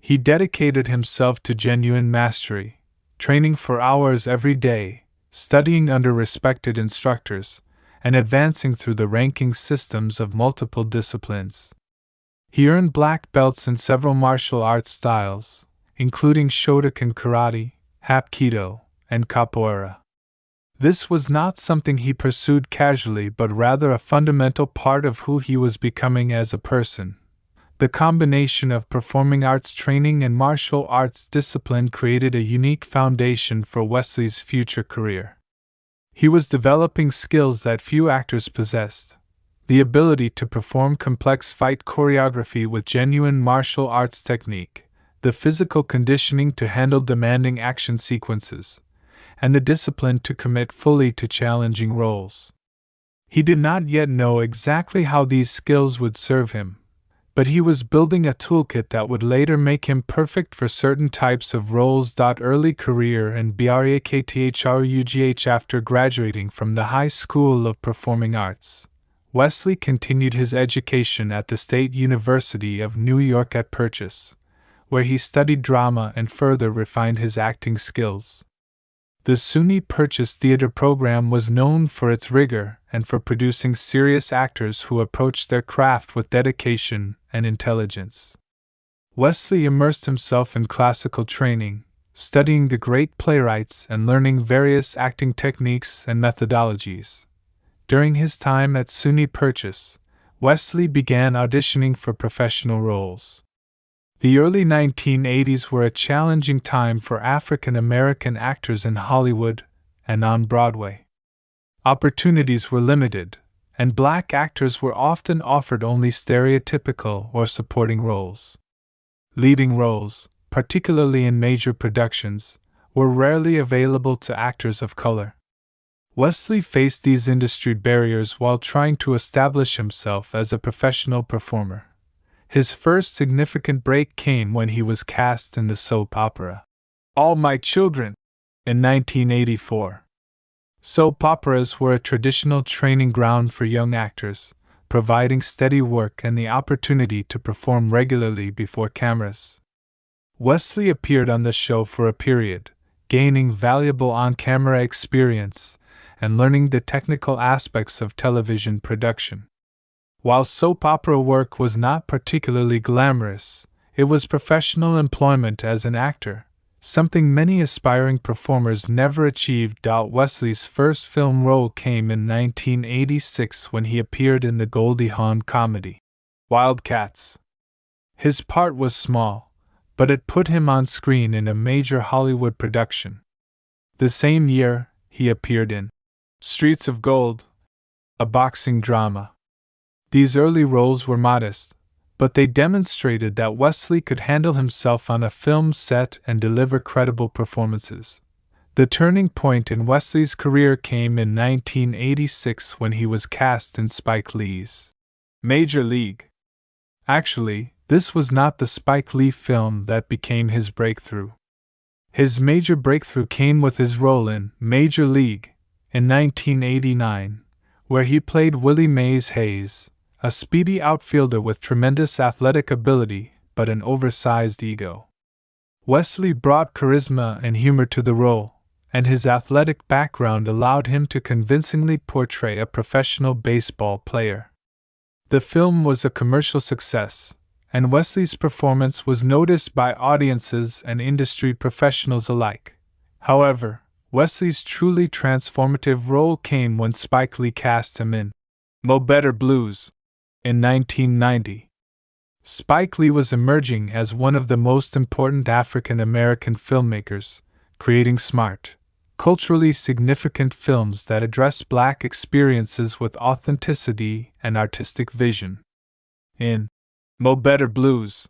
He dedicated himself to genuine mastery, training for hours every day, studying under respected instructors, and advancing through the ranking systems of multiple disciplines. He earned black belts in several martial arts styles, including Shotokan karate, Hapkido, and capoeira. This was not something he pursued casually but rather a fundamental part of who he was becoming as a person. The combination of performing arts training and martial arts discipline created a unique foundation for Wesley's future career. He was developing skills that few actors possessed: the ability to perform complex fight choreography with genuine martial arts technique, the physical conditioning to handle demanding action sequences, and the discipline to commit fully to challenging roles. He did not yet know exactly how these skills would serve him, but he was building a toolkit that would later make him perfect for certain types of roles. Early career and BRAKTHRUGH. After graduating from the High School of Performing Arts, Wesley continued his education at the State University of New York at Purchase, where he studied drama and further refined his acting skills. The SUNY Purchase Theater program was known for its rigor and for producing serious actors who approached their craft with dedication and intelligence. Wesley immersed himself in classical training, studying the great playwrights and learning various acting techniques and methodologies. During his time at SUNY Purchase, Wesley began auditioning for professional roles. The early 1980s were a challenging time for African American actors in Hollywood and on Broadway. Opportunities were limited, and black actors were often offered only stereotypical or supporting roles. Leading roles, particularly in major productions, were rarely available to actors of color. Wesley faced these industry barriers while trying to establish himself as a professional performer. His first significant break came when he was cast in the soap opera All My Children in 1984. Soap operas were a traditional training ground for young actors, providing steady work and the opportunity to perform regularly before cameras. Wesley appeared on the show for a period, gaining valuable on-camera experience and learning the technical aspects of television production. While soap opera work was not particularly glamorous, it was professional employment as an actor, something many aspiring performers never achieved. Wesley's first film role came in 1986 when he appeared in the Goldie Hawn comedy Wildcats. His part was small, but it put him on screen in a major Hollywood production. The same year, he appeared in Streets of Gold, a boxing drama. These early roles were modest, but they demonstrated that Wesley could handle himself on a film set and deliver credible performances. The turning point in Wesley's career came in 1986 when he was cast in Spike Lee's Major League. Actually, this was not the Spike Lee film that became his breakthrough. His major breakthrough came with his role in Major League in 1989, where he played Willie Mays Hayes, a speedy outfielder with tremendous athletic ability but an oversized ego. Wesley brought charisma and humor to the role, and his athletic background allowed him to convincingly portray a professional baseball player. The film was a commercial success, and Wesley's performance was noticed by audiences and industry professionals alike. However, Wesley's truly transformative role came when Spike Lee cast him in Mo' Better Blues in 1990. Spike Lee was emerging as one of the most important African American filmmakers, creating smart, culturally significant films that address Black experiences with authenticity and artistic vision. In Mo' Better Blues,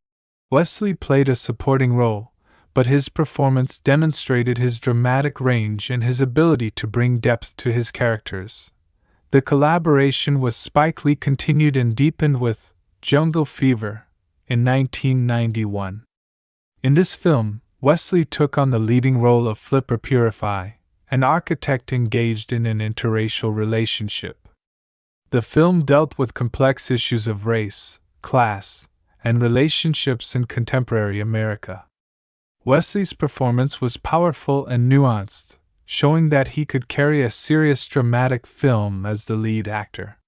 Wesley played a supporting role, but his performance demonstrated his dramatic range and his ability to bring depth to his characters. The collaboration with Spike Lee continued and deepened with Jungle Fever in 1991. In this film, Wesley took on the leading role of Flipper Purify, an architect engaged in an interracial relationship. The film dealt with complex issues of race, class, and relationships in contemporary America. Wesley's performance was powerful and nuanced, showing that he could carry a serious dramatic film as the lead actor.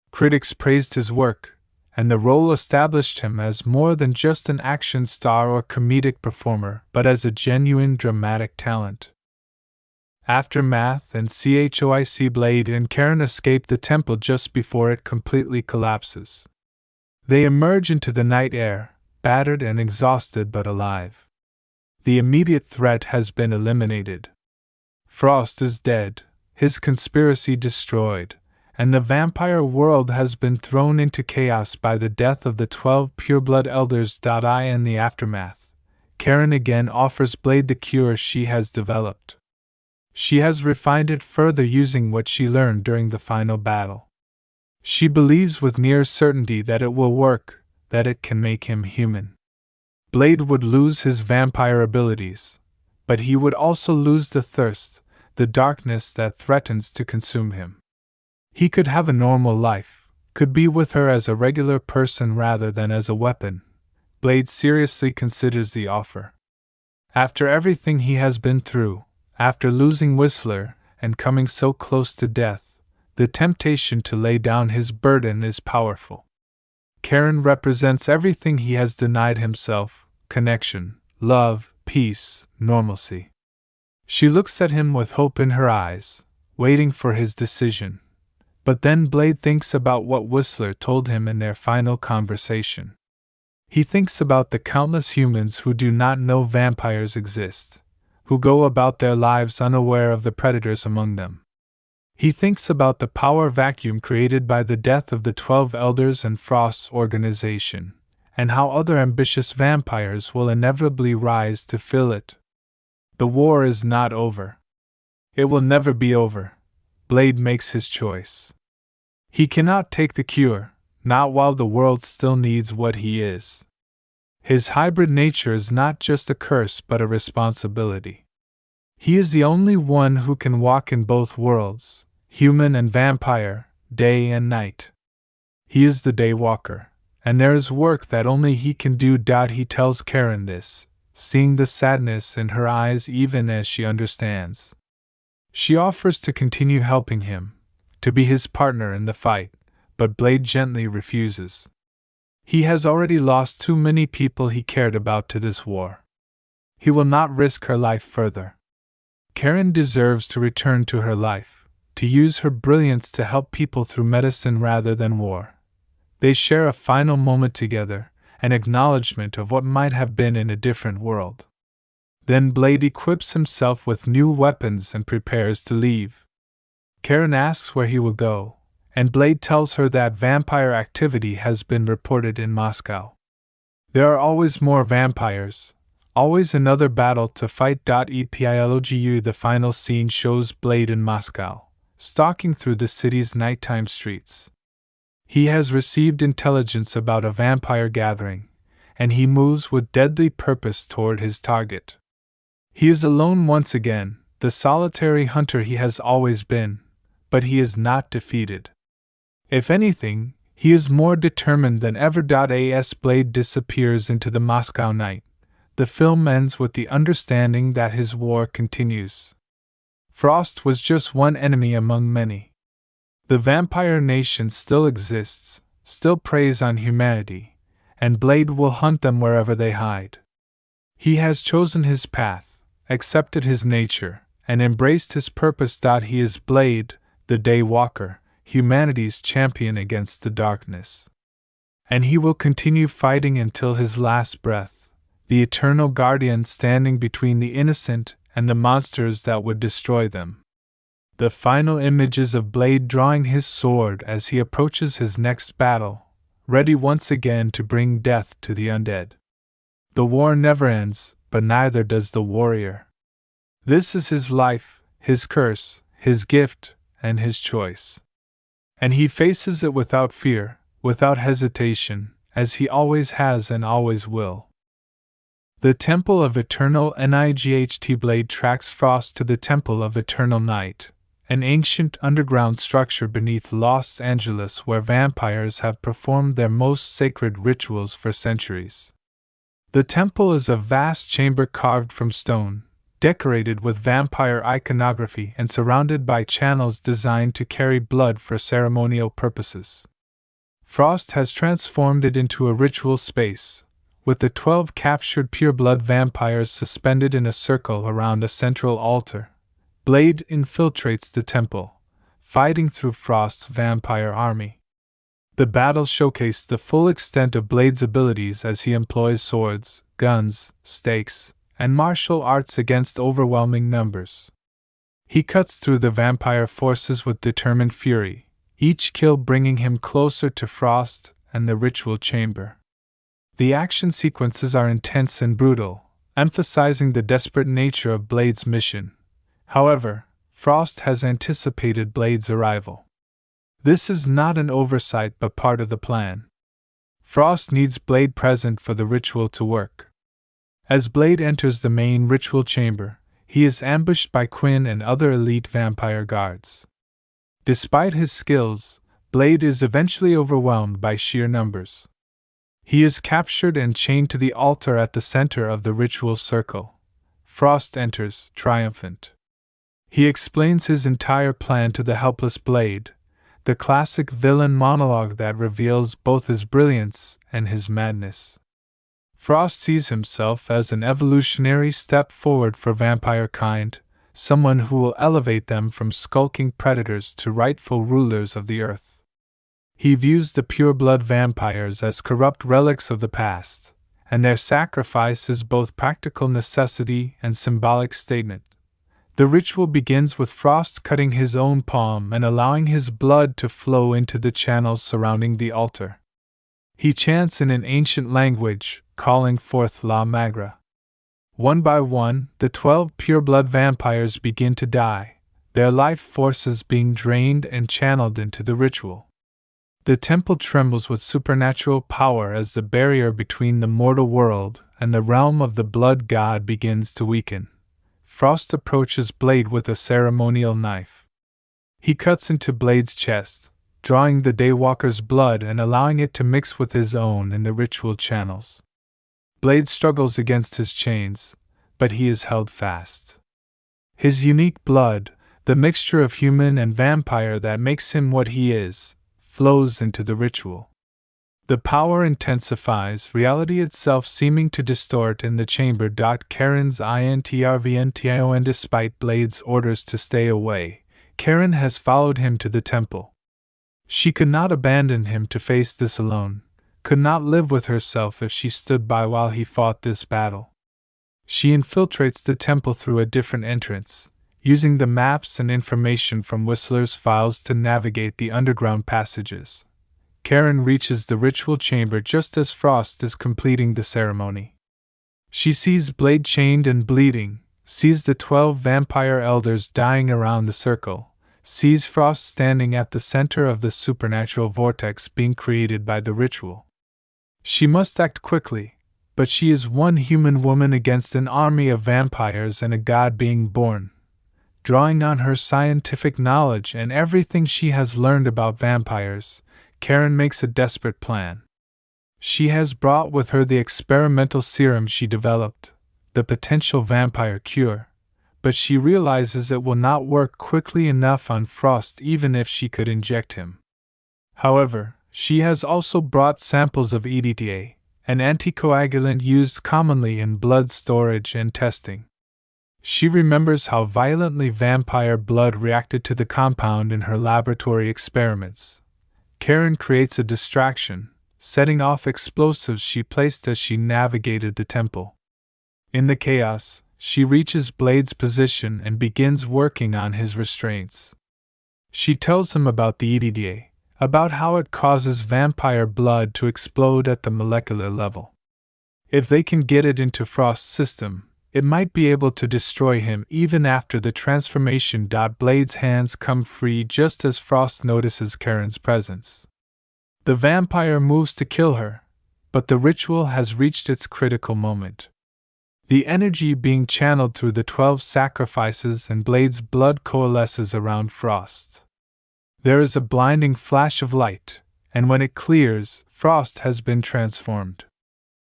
Critics praised his work, and the role established him as more than just an action star or comedic performer, but as a genuine dramatic talent. Aftermath and CHOIC Blade and Karen escape the temple just before it completely collapses. They emerge into the night air, battered and exhausted but alive. The immediate threat has been eliminated. Frost is dead, his conspiracy destroyed, and the vampire world has been thrown into chaos by the death of the 12 pureblood elders. In the aftermath, Karen again offers Blade the cure she has developed. She has refined it further using what she learned during the final battle. She believes with near certainty that it will work, that it can make him human. Blade would lose his vampire abilities, but he would also lose the thirst, the darkness that threatens to consume him. He could have a normal life, could be with her as a regular person rather than as a weapon. Blade seriously considers the offer. After everything he has been through, after losing Whistler and coming so close to death, the temptation to lay down his burden is powerful. Karen represents everything he has denied himself: connection, love, peace, normalcy. She looks at him with hope in her eyes, waiting for his decision. But then Blade thinks about what Whistler told him in their final conversation. He thinks about the countless humans who do not know vampires exist, who go about their lives unaware of the predators among them. He thinks about the power vacuum created by the death of the 12 elders and Frost's organization, and how other ambitious vampires will inevitably rise to fill it. The war is not over. It will never be over. Blade makes his choice. He cannot take the cure, not while the world still needs what he is. His hybrid nature is not just a curse but a responsibility. He is the only one who can walk in both worlds, human and vampire, day and night. He is the day walker, and there is work that only he can do. He tells Karen this, seeing the sadness in her eyes even as she understands. She offers to continue helping him, to be his partner in the fight, but Blade gently refuses. He has already lost too many people he cared about to this war. He will not risk her life further. Karen deserves to return to her life, to use her brilliance to help people through medicine rather than war. They share a final moment together, an acknowledgement of what might have been in a different world. Then Blade equips himself with new weapons and prepares to leave. Karen asks where he will go, and Blade tells her that vampire activity has been reported in Moscow. There are always more vampires, always another battle to fight. Epilogu. The final scene shows Blade in Moscow, stalking through the city's nighttime streets. He has received intelligence about a vampire gathering, and he moves with deadly purpose toward his target. He is alone once again, the solitary hunter he has always been, but he is not defeated. If anything, he is more determined than ever. As Blade disappears into the Moscow night, the film ends with the understanding that his war continues. Frost was just one enemy among many. The vampire nation still exists, still preys on humanity, and Blade will hunt them wherever they hide. He has chosen his path, accepted his nature, and embraced his purpose. He is Blade, the Daywalker, humanity's champion against the darkness. And he will continue fighting until his last breath, the eternal guardian standing between the innocent and the monsters that would destroy them. The final images of Blade drawing his sword as he approaches his next battle, ready once again to bring death to the undead. The war never ends, but neither does the warrior. This is his life, his curse, his gift, and his choice. And he faces it without fear, without hesitation, as he always has and always will. The Temple of Eternal Night. Blade tracks Frost to the Temple of Eternal Night, an ancient underground structure beneath Los Angeles where vampires have performed their most sacred rituals for centuries. The temple is a vast chamber carved from stone, decorated with vampire iconography and surrounded by channels designed to carry blood for ceremonial purposes. Frost has transformed it into a ritual space, with the 12 captured pureblood vampires suspended in a circle around a central altar. Blade infiltrates the temple, fighting through Frost's vampire army. The battle showcased the full extent of Blade's abilities as he employs swords, guns, stakes, and martial arts against overwhelming numbers. He cuts through the vampire forces with determined fury, each kill bringing him closer to Frost and the ritual chamber. The action sequences are intense and brutal, emphasizing the desperate nature of Blade's mission. However, Frost has anticipated Blade's arrival. This is not an oversight but part of the plan. Frost needs Blade present for the ritual to work. As Blade enters the main ritual chamber, he is ambushed by Quinn and other elite vampire guards. Despite his skills, Blade is eventually overwhelmed by sheer numbers. He is captured and chained to the altar at the center of the ritual circle. Frost enters, triumphant. He explains his entire plan to the helpless Blade, the classic villain monologue that reveals both his brilliance and his madness. Frost sees himself as an evolutionary step forward for vampire kind, someone who will elevate them from skulking predators to rightful rulers of the earth. He views the pureblood vampires as corrupt relics of the past, and their sacrifice is both practical necessity and symbolic statement. The ritual begins with Frost cutting his own palm and allowing his blood to flow into the channels surrounding the altar. He chants in an ancient language, calling forth La Magra. One by one, the 12 pureblood vampires begin to die, their life forces being drained and channeled into the ritual. The temple trembles with supernatural power as the barrier between the mortal world and the realm of the blood god begins to weaken. Frost approaches Blade with a ceremonial knife. He cuts into Blade's chest, drawing the Daywalker's blood and allowing it to mix with his own in the ritual channels. Blade struggles against his chains, but he is held fast. His unique blood, the mixture of human and vampire that makes him what he is, flows into the ritual. The power intensifies, reality itself seeming to distort in the chamber. Karen's intervention. Despite Blade's orders to stay away, Karen has followed him to the temple. She could not abandon him to face this alone, could not live with herself if she stood by while he fought this battle. She infiltrates the temple through a different entrance, using the maps and information from Whistler's files to navigate the underground passages. Karen reaches the ritual chamber just as Frost is completing the ceremony. She sees Blade chained and bleeding, sees the 12 vampire elders dying around the circle, sees Frost standing at the center of the supernatural vortex being created by the ritual. She must act quickly, but she is one human woman against an army of vampires and a god being born. Drawing on her scientific knowledge and everything she has learned about vampires, Karen makes a desperate plan. She has brought with her the experimental serum she developed, the potential vampire cure, but she realizes it will not work quickly enough on Frost even if she could inject him. However, she has also brought samples of EDTA, an anticoagulant used commonly in blood storage and testing. She remembers how violently vampire blood reacted to the compound in her laboratory experiments. Karen creates a distraction, setting off explosives she placed as she navigated the temple. In the chaos, she reaches Blade's position and begins working on his restraints. She tells him about the EDTA, about how it causes vampire blood to explode at the molecular level. If they can get it into Frost's system, it might be able to destroy him even after the transformation. Blade's hands come free just as Frost notices Karen's presence. The vampire moves to kill her, but the ritual has reached its critical moment. The energy being channeled through the 12 sacrifices and Blade's blood coalesces around Frost. There is a blinding flash of light, and when it clears, Frost has been transformed.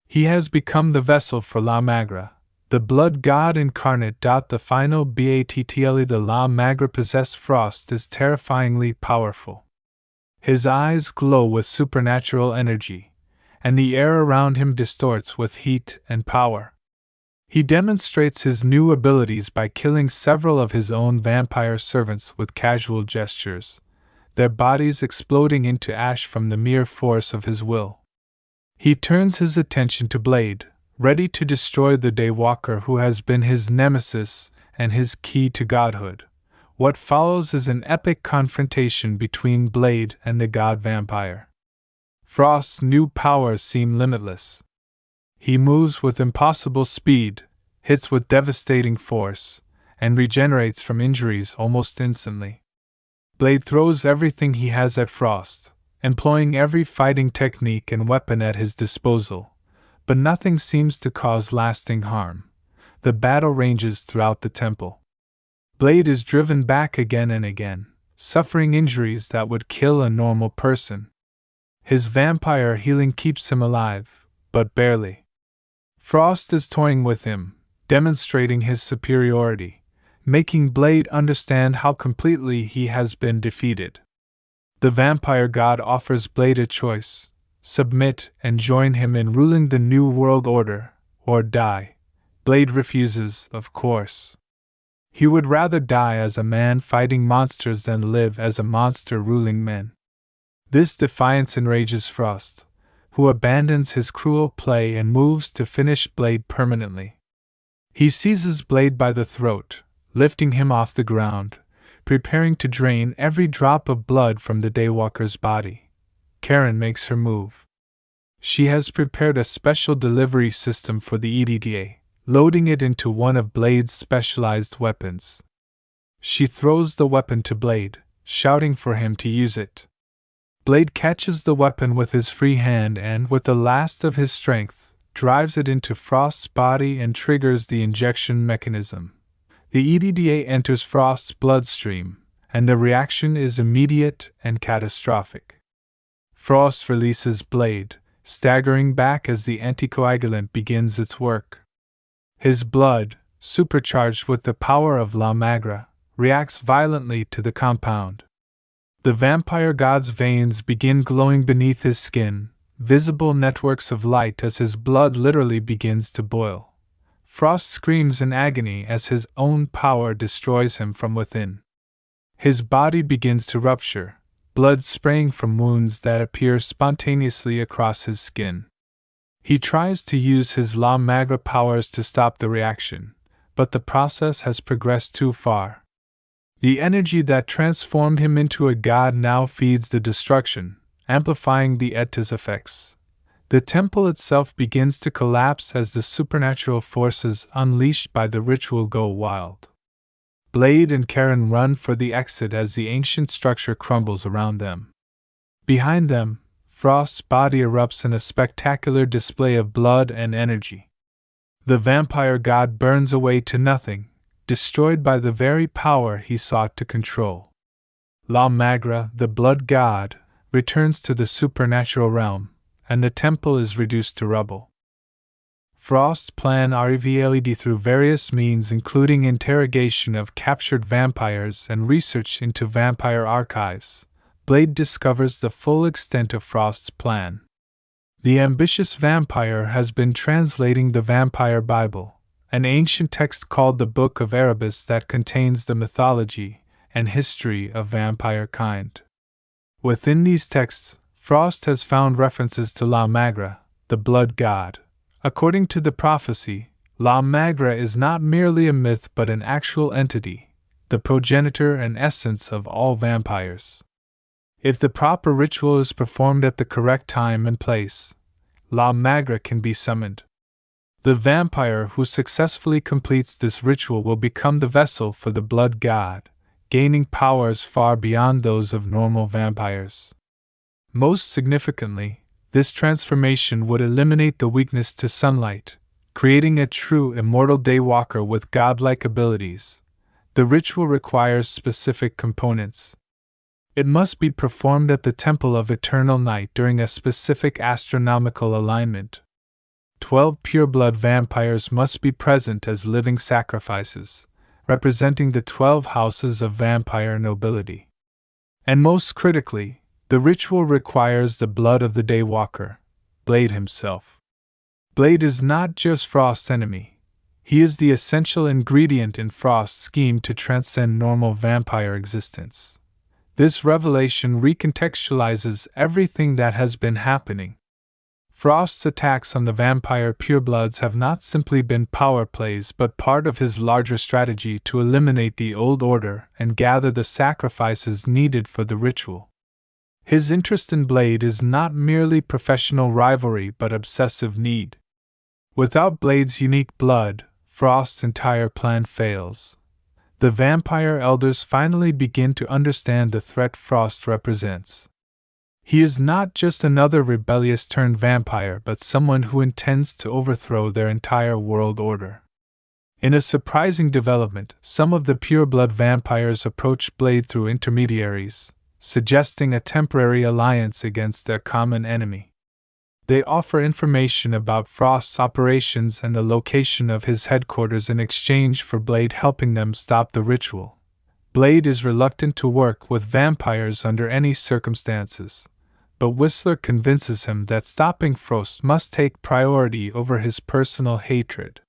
He has become the vessel for La Magra, the blood god incarnate. The final battle the La Magra possessed Frost is terrifyingly powerful. His eyes glow with supernatural energy, and the air around him distorts with heat and power. He demonstrates his new abilities by killing several of his own vampire servants with casual gestures, their bodies exploding into ash from the mere force of his will. He turns his attention to Blade, ready to destroy the Daywalker who has been his nemesis and his key to godhood. What follows is an epic confrontation between Blade and the god vampire. Frost's new powers seem limitless. He moves with impossible speed, hits with devastating force, and regenerates from injuries almost instantly. Blade throws everything he has at Frost, employing every fighting technique and weapon at his disposal, but nothing seems to cause lasting harm. The battle rages throughout the temple. Blade is driven back again and again, suffering injuries that would kill a normal person. His vampire healing keeps him alive, but barely. Frost is toying with him, demonstrating his superiority, making Blade understand how completely he has been defeated. The vampire god offers Blade a choice: submit and join him in ruling the New World Order, or die. Blade refuses, of course. He would rather die as a man fighting monsters than live as a monster ruling men. This defiance enrages Frost, who abandons his cruel play and moves to finish Blade permanently. He seizes Blade by the throat, lifting him off the ground, preparing to drain every drop of blood from the Daywalker's body. Karen makes her move. She has prepared a special delivery system for the EDTA, loading it into one of Blade's specialized weapons. She throws the weapon to Blade, shouting for him to use it. Blade catches the weapon with his free hand and, with the last of his strength, drives it into Frost's body and triggers the injection mechanism. The EDTA enters Frost's bloodstream, and the reaction is immediate and catastrophic. Frost releases Blade, staggering back as the anticoagulant begins its work. His blood, supercharged with the power of La Magra, reacts violently to the compound. The vampire god's veins begin glowing beneath his skin, visible networks of light as his blood literally begins to boil. Frost screams in agony as his own power destroys him from within. His body begins to rupture, blood spraying from wounds that appear spontaneously across his skin. He tries to use his La Magra powers to stop the reaction, but the process has progressed too far. The energy that transformed him into a god now feeds the destruction, amplifying the EDTA's effects. The temple itself begins to collapse as the supernatural forces unleashed by the ritual go wild. Blade and Karen run for the exit as the ancient structure crumbles around them. Behind them, Frost's body erupts in a spectacular display of blood and energy. The vampire god burns away to nothing, destroyed by the very power he sought to control. La Magra, the blood god, returns to the supernatural realm, and the temple is reduced to rubble. Frost's plan revealed through various means, including interrogation of captured vampires and research into vampire archives. Blade discovers the full extent of Frost's plan. The ambitious vampire has been translating the Vampire Bible, an ancient text called the Book of Erebus that contains the mythology and history of vampire kind. Within these texts, Frost has found references to La Magra, the blood god. According to the prophecy, La Magra is not merely a myth but an actual entity, the progenitor and essence of all vampires. If the proper ritual is performed at the correct time and place, La Magra can be summoned. The vampire who successfully completes this ritual will become the vessel for the blood god, gaining powers far beyond those of normal vampires. Most significantly, this transformation would eliminate the weakness to sunlight, creating a true immortal daywalker with godlike abilities. The ritual requires specific components. It must be performed at the Temple of Eternal Night during a specific astronomical alignment. 12 pureblood vampires must be present as living sacrifices, representing the 12 houses of vampire nobility. And most critically, the ritual requires the blood of the Daywalker, Blade himself. Blade is not just Frost's enemy. He is the essential ingredient in Frost's scheme to transcend normal vampire existence. This revelation recontextualizes everything that has been happening. Frost's attacks on the vampire purebloods have not simply been power plays but part of his larger strategy to eliminate the old order and gather the sacrifices needed for the ritual. His interest in Blade is not merely professional rivalry but obsessive need. Without Blade's unique blood, Frost's entire plan fails. The vampire elders finally begin to understand the threat Frost represents. He is not just another rebellious turned vampire but someone who intends to overthrow their entire world order. In a surprising development, some of the pureblood vampires approach Blade through intermediaries, suggesting a temporary alliance against their common enemy. They offer information about Frost's operations and the location of his headquarters in exchange for Blade helping them stop the ritual. Blade is reluctant to work with vampires under any circumstances, but Whistler convinces him that stopping Frost must take priority over his personal hatred.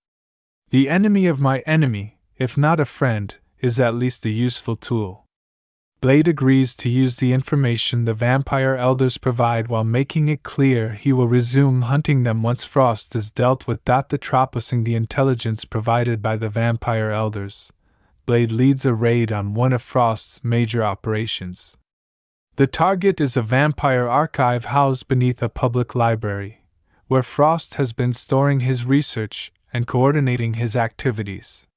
The enemy of my enemy, if not a friend, is at least a useful tool. Blade agrees to use the information the vampire elders provide while making it clear he will resume hunting them once Frost is dealt with. Tropicing the intelligence provided by the vampire elders, Blade leads a raid on one of Frost's major operations. The target is a vampire archive housed beneath a public library, where Frost has been storing his research and coordinating his activities.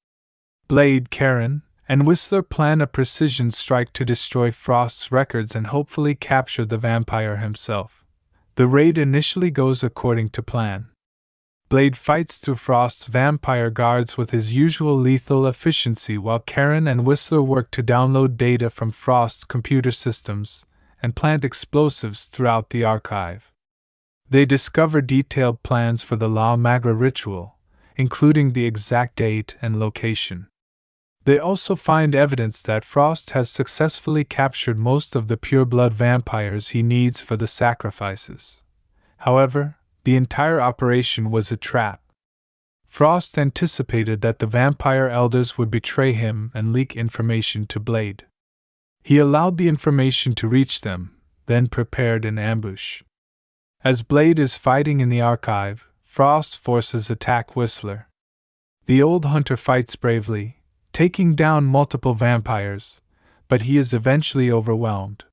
Blade, Karen, and Whistler plan a precision strike to destroy Frost's records and hopefully capture the vampire himself. The raid initially goes according to plan. Blade fights through Frost's vampire guards with his usual lethal efficiency while Karen and Whistler work to download data from Frost's computer systems and plant explosives throughout the archive. They discover detailed plans for the La Magra ritual, including the exact date and location. They also find evidence that Frost has successfully captured most of the pureblood vampires he needs for the sacrifices. However, the entire operation was a trap. Frost anticipated that the vampire elders would betray him and leak information to Blade. He allowed the information to reach them, then prepared an ambush. As Blade is fighting in the archive, Frost's forces attack Whistler. The old hunter fights bravely, taking down multiple vampires, but he is eventually overwhelmed.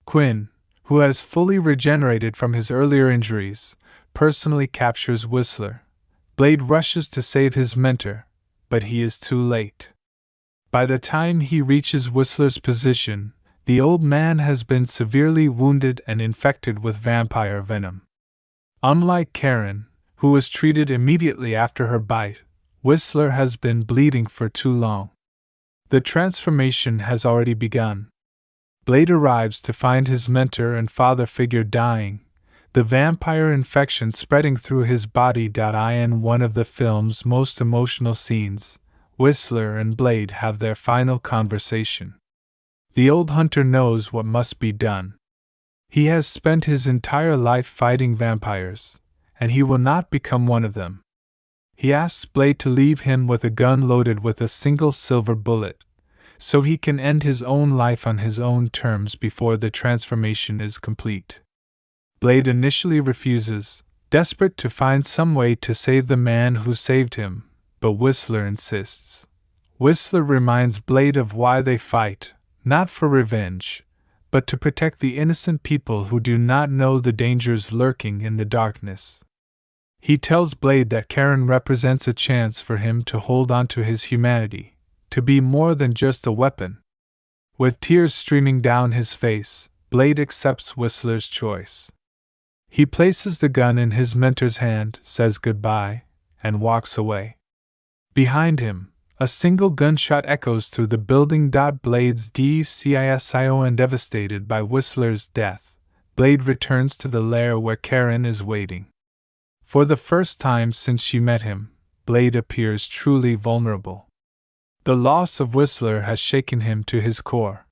Quinn, who has fully regenerated from his earlier injuries, personally captures Whistler. Blade rushes to save his mentor, but he is too late. By the time he reaches Whistler's position, The old man has been severely wounded and infected with vampire venom. Unlike Karen, who was treated immediately after her bite, Whistler has been bleeding for too long. The transformation has already begun. Blade arrives to find his mentor and father figure dying, the vampire infection spreading through his body. In one of the film's most emotional scenes, Whistler and Blade have their final conversation. The old hunter knows what must be done. He has spent his entire life fighting vampires, and he will not become one of them. He asks Blade to leave him with a gun loaded with a single silver bullet, so he can end his own life on his own terms before the transformation is complete. Blade initially refuses, desperate to find some way to save the man who saved him, but Whistler insists. Whistler reminds Blade of why they fight, not for revenge, but to protect the innocent people who do not know the dangers lurking in the darkness. He tells Blade that Karen represents a chance for him to hold on to his humanity, to be more than just a weapon. With tears streaming down his face, Blade accepts Whistler's choice. He places the gun in his mentor's hand, says goodbye, and walks away. Behind him, a single gunshot echoes through the building. Blade's DCISIO, and devastated by Whistler's death, Blade returns to the lair where Karen is waiting. For the first time since she met him, Blade appears truly vulnerable. The loss of Whistler has shaken him to his core.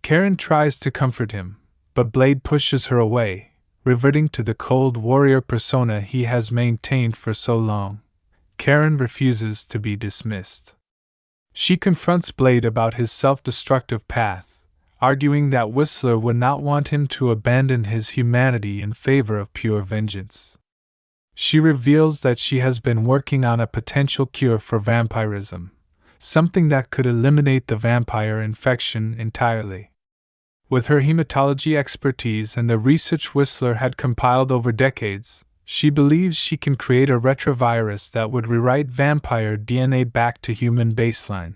Karen tries to comfort him, but Blade pushes her away, reverting to the cold warrior persona he has maintained for so long. Karen refuses to be dismissed. She confronts Blade about his self-destructive path, arguing that Whistler would not want him to abandon his humanity in favor of pure vengeance. She reveals that she has been working on a potential cure for vampirism, something that could eliminate the vampire infection entirely. With her hematology expertise and the research Whistler had compiled over decades, she believes she can create a retrovirus that would rewrite vampire DNA back to human baseline.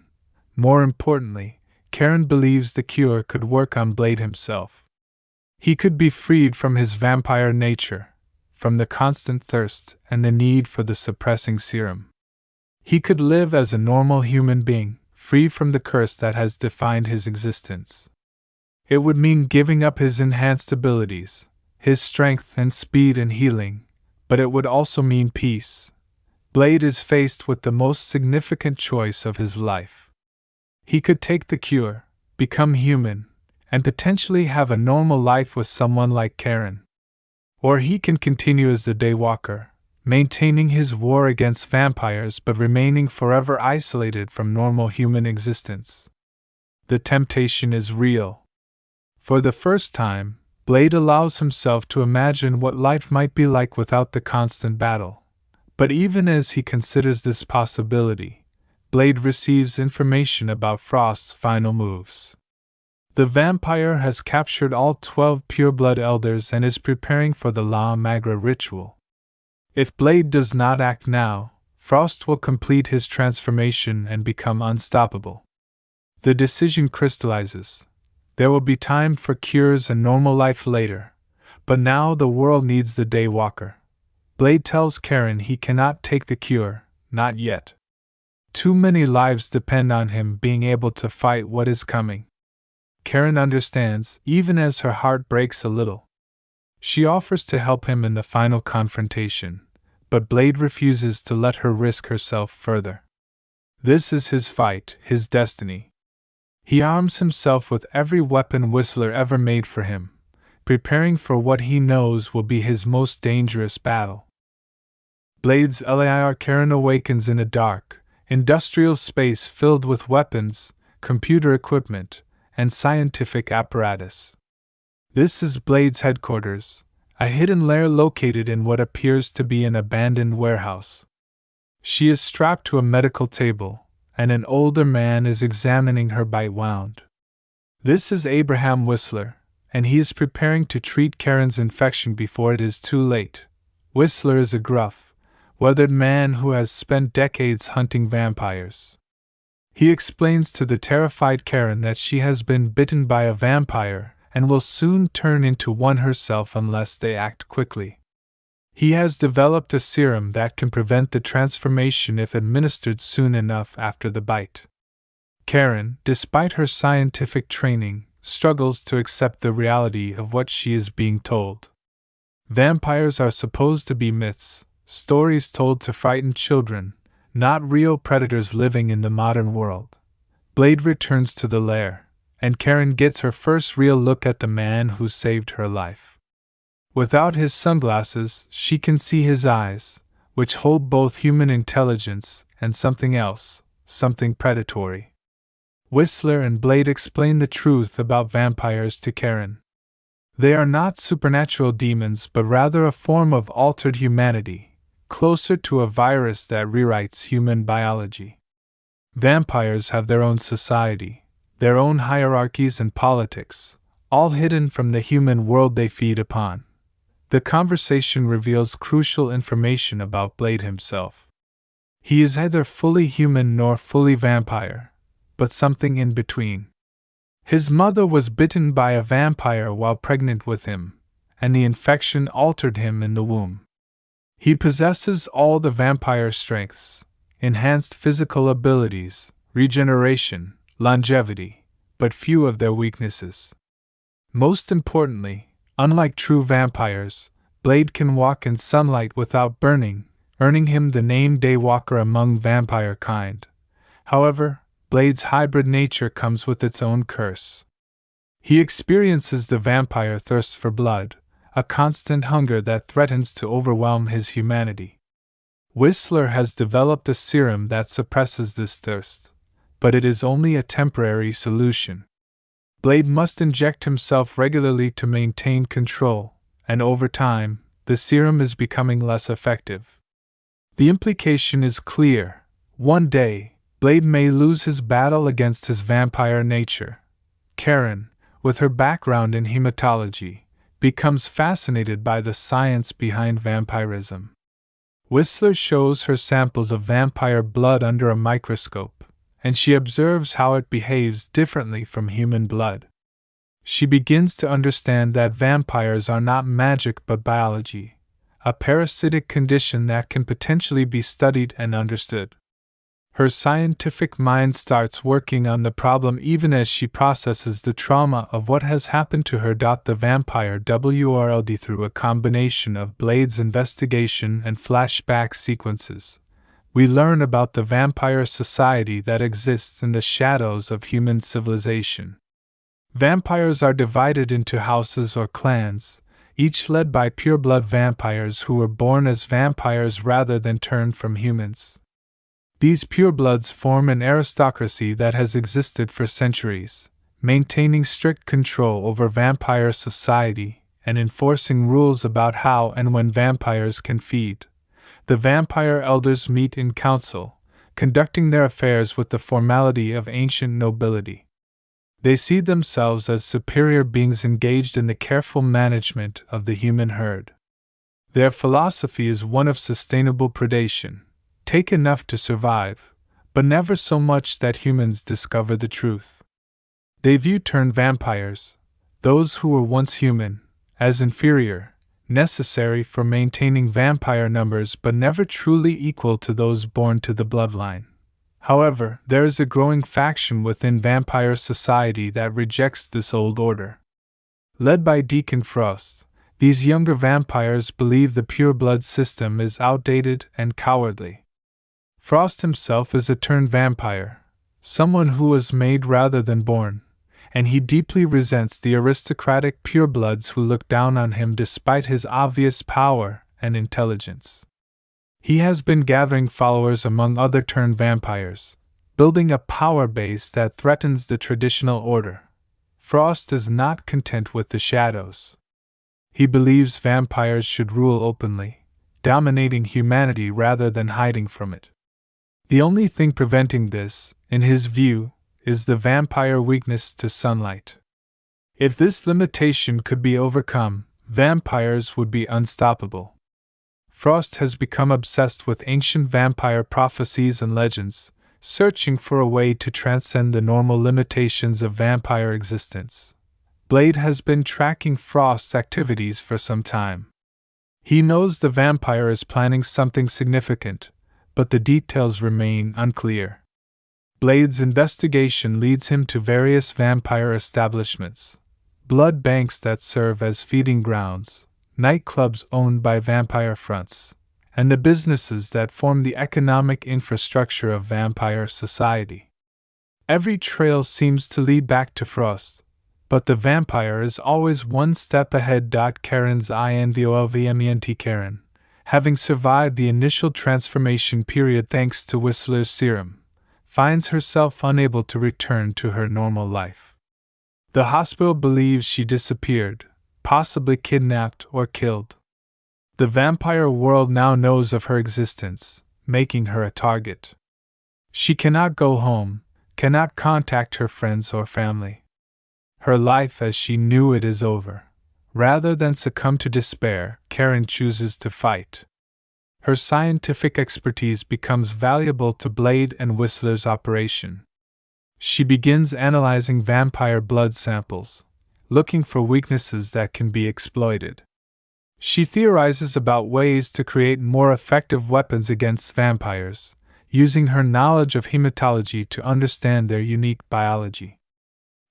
More importantly, Karen believes the cure could work on Blade himself. He could be freed from his vampire nature, from the constant thirst and the need for the suppressing serum. He could live as a normal human being, free from the curse that has defined his existence. It would mean giving up his enhanced abilities, his strength and speed and healing, but it would also mean peace. Blade is faced with the most significant choice of his life. He could take the cure, become human, and potentially have a normal life with someone like Karen. Or he can continue as the Daywalker, maintaining his war against vampires but remaining forever isolated from normal human existence. The temptation is real. For the first time, Blade allows himself to imagine what life might be like without the constant battle. But even as he considers this possibility, Blade receives information about Frost's final moves. The vampire has captured all 12 pureblood elders and is preparing for the La Magra ritual. If Blade does not act now, Frost will complete his transformation and become unstoppable. The decision crystallizes. There will be time for cures and normal life later, but now the world needs the Daywalker. Blade tells Karen he cannot take the cure, not yet. Too many lives depend on him being able to fight what is coming. Karen understands, even as her heart breaks a little. She offers to help him in the final confrontation, but Blade refuses to let her risk herself further. This is his fight, his destiny. He arms himself with every weapon Whistler ever made for him, preparing for what he knows will be his most dangerous battle. Blade's lair. Karen awakens in a dark, industrial space filled with weapons, computer equipment, and scientific apparatus. This is Blade's headquarters, a hidden lair located in what appears to be an abandoned warehouse. She is strapped to a medical table, and an older man is examining her bite wound. This is Abraham Whistler, and he is preparing to treat Karen's infection before it is too late. Whistler is a gruff, weathered man who has spent decades hunting vampires. He explains to the terrified Karen that she has been bitten by a vampire and will soon turn into one herself unless they act quickly. He has developed a serum that can prevent the transformation if administered soon enough after the bite. Karen, despite her scientific training, struggles to accept the reality of what she is being told. Vampires are supposed to be myths, stories told to frighten children, not real predators living in the modern world. Blade returns to the lair, and Karen gets her first real look at the man who saved her life. Without his sunglasses, she can see his eyes, which hold both human intelligence and something else, something predatory. Whistler and Blade explain the truth about vampires to Karen. They are not supernatural demons but rather a form of altered humanity, closer to a virus that rewrites human biology. Vampires have their own society, their own hierarchies and politics, all hidden from the human world they feed upon. The conversation reveals crucial information about Blade himself. He is neither fully human nor fully vampire, but something in between. His mother was bitten by a vampire while pregnant with him, and the infection altered him in the womb. He possesses all the vampire strengths, enhanced physical abilities, regeneration, longevity, but few of their weaknesses. Most importantly, unlike true vampires, Blade can walk in sunlight without burning, earning him the name Daywalker among vampire kind. However, Blade's hybrid nature comes with its own curse. He experiences the vampire thirst for blood, a constant hunger that threatens to overwhelm his humanity. Whistler has developed a serum that suppresses this thirst, but it is only a temporary solution. Blade must inject himself regularly to maintain control, and over time, the serum is becoming less effective. The implication is clear: one day, Blade may lose his battle against his vampire nature. Karen, with her background in hematology, becomes fascinated by the science behind vampirism. Whistler shows her samples of vampire blood under a microscope, and she observes how it behaves differently from human blood. She begins to understand that vampires are not magic but biology, a parasitic condition that can potentially be studied and understood. Her scientific mind starts working on the problem even as she processes the trauma of what has happened to her. The vampire WRLD through a combination of Blade's investigation and flashback sequences. We learn about the vampire society that exists in the shadows of human civilization. Vampires are divided into houses or clans, each led by pureblood vampires who were born as vampires rather than turned from humans. These purebloods form an aristocracy that has existed for centuries, maintaining strict control over vampire society and enforcing rules about how and when vampires can feed. The vampire elders meet in council, conducting their affairs with the formality of ancient nobility. They see themselves as superior beings engaged in the careful management of the human herd. Their philosophy is one of sustainable predation. Take enough to survive, but never so much that humans discover the truth. They view turned vampires, those who were once human, as inferior, necessary for maintaining vampire numbers but never truly equal to those born to the bloodline. However, there is a growing faction within vampire society that rejects this old order. Led by Deacon Frost, these younger vampires believe the pureblood system is outdated and cowardly. Frost himself is a turned vampire, someone who was made rather than born, and he deeply resents the aristocratic purebloods who look down on him despite his obvious power and intelligence. He has been gathering followers among other turned vampires, building a power base that threatens the traditional order. Frost is not content with the shadows. He believes vampires should rule openly, dominating humanity rather than hiding from it. The only thing preventing this, in his view, is the vampire weakness to sunlight. If this limitation could be overcome, vampires would be unstoppable. Frost has become obsessed with ancient vampire prophecies and legends, searching for a way to transcend the normal limitations of vampire existence. Blade has been tracking Frost's activities for some time. He knows the vampire is planning something significant, but the details remain unclear. Blade's investigation leads him to various vampire establishments, blood banks that serve as feeding grounds, nightclubs owned by vampire fronts, and the businesses that form the economic infrastructure of vampire society. Every trail seems to lead back to Frost, but the vampire is always one step ahead. Karen's involvement Karen, having survived the initial transformation period thanks to Whistler's serum, finds herself unable to return to her normal life. The hospital believes she disappeared, possibly kidnapped or killed. The vampire world now knows of her existence, making her a target. She cannot go home, cannot contact her friends or family. Her life as she knew it is over. Rather than succumb to despair, Karen chooses to fight. Her scientific expertise becomes valuable to Blade and Whistler's operation. She begins analyzing vampire blood samples, looking for weaknesses that can be exploited. She theorizes about ways to create more effective weapons against vampires, using her knowledge of hematology to understand their unique biology.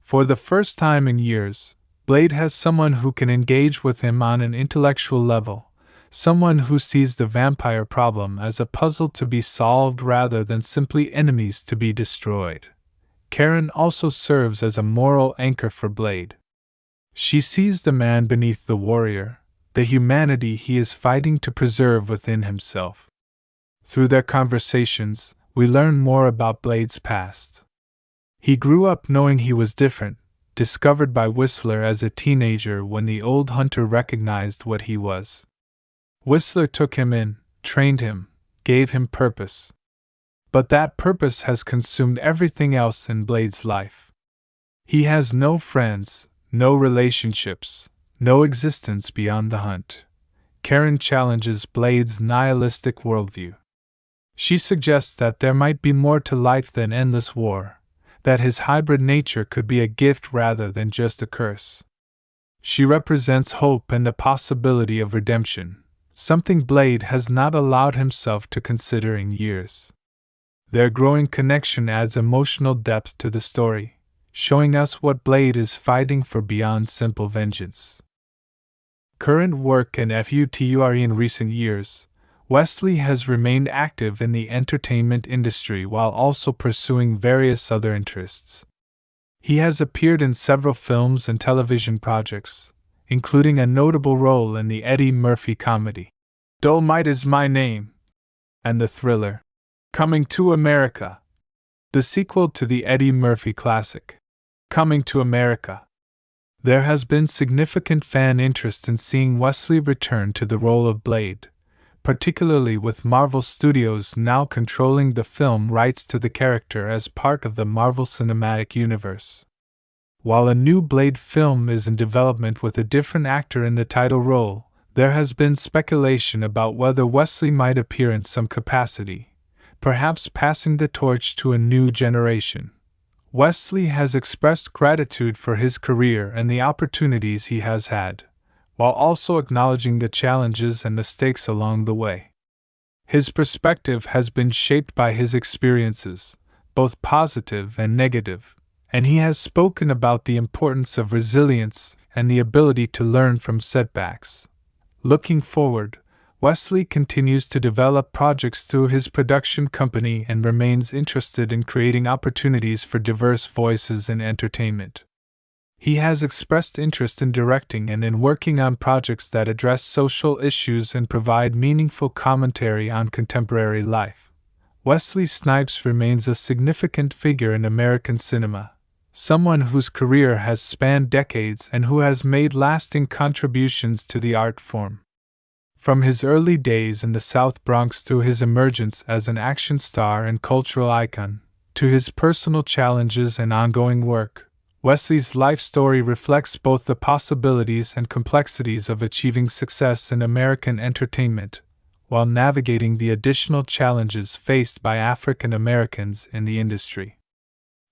For the first time in years, Blade has someone who can engage with him on an intellectual level, someone who sees the vampire problem as a puzzle to be solved rather than simply enemies to be destroyed. Karen also serves as a moral anchor for Blade. She sees the man beneath the warrior, the humanity he is fighting to preserve within himself. Through their conversations, we learn more about Blade's past. He grew up knowing he was different, discovered by Whistler as a teenager when the old hunter recognized what he was. Whistler took him in, trained him, gave him purpose. But that purpose has consumed everything else in Blade's life. He has no friends, no relationships, no existence beyond the hunt. Karen challenges Blade's nihilistic worldview. She suggests that there might be more to life than endless war, that his hybrid nature could be a gift rather than just a curse. She represents hope and the possibility of redemption, something Blade has not allowed himself to consider in years. Their growing connection adds emotional depth to the story, showing us what Blade is fighting for beyond simple vengeance. Current work in FUTURE. In recent years, Wesley has remained active in the entertainment industry while also pursuing various other interests. He has appeared in several films and television projects, including a notable role in the Eddie Murphy comedy, Dolomite Is My Name, and the thriller, Coming to America, the sequel to the Eddie Murphy classic, Coming to America. There has been significant fan interest in seeing Wesley return to the role of Blade, particularly with Marvel Studios now controlling the film rights to the character as part of the Marvel Cinematic Universe. While a new Blade film is in development with a different actor in the title role, there has been speculation about whether Wesley might appear in some capacity, perhaps passing the torch to a new generation. Wesley has expressed gratitude for his career and the opportunities he has had, while also acknowledging the challenges and mistakes along the way. His perspective has been shaped by his experiences, both positive and negative, and he has spoken about the importance of resilience and the ability to learn from setbacks. Looking forward, Wesley continues to develop projects through his production company and remains interested in creating opportunities for diverse voices in entertainment. He has expressed interest in directing and in working on projects that address social issues and provide meaningful commentary on contemporary life. Wesley Snipes remains a significant figure in American cinema, someone whose career has spanned decades and who has made lasting contributions to the art form. From his early days in the South Bronx through his emergence as an action star and cultural icon, to his personal challenges and ongoing work, Wesley's life story reflects both the possibilities and complexities of achieving success in American entertainment, while navigating the additional challenges faced by African Americans in the industry.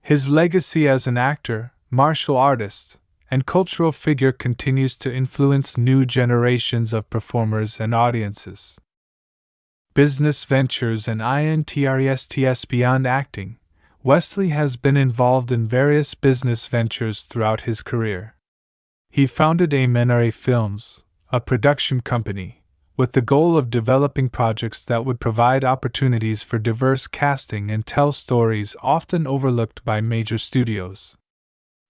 His legacy as an actor, martial artist, and cultural figure continues to influence new generations of performers and audiences. Business ventures and interests beyond acting, Wesley has been involved in various business ventures throughout his career. He founded A Films, a production company, with the goal of developing projects that would provide opportunities for diverse casting and tell stories often overlooked by major studios.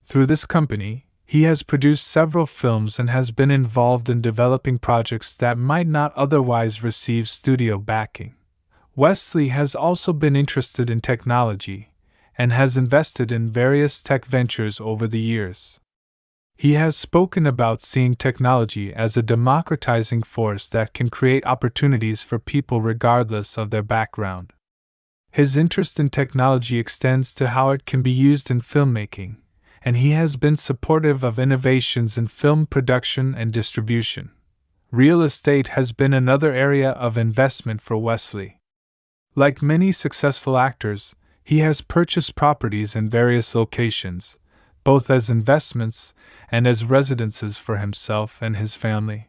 Through this company, he has produced several films and has been involved in developing projects that might not otherwise receive studio backing. Wesley has also been interested in technology and has invested in various tech ventures over the years. He has spoken about seeing technology as a democratizing force that can create opportunities for people regardless of their background. His interest in technology extends to how it can be used in filmmaking, and he has been supportive of innovations in film production and distribution. Real estate has been another area of investment for Wesley. Like many successful actors, he has purchased properties in various locations, both as investments and as residences for himself and his family.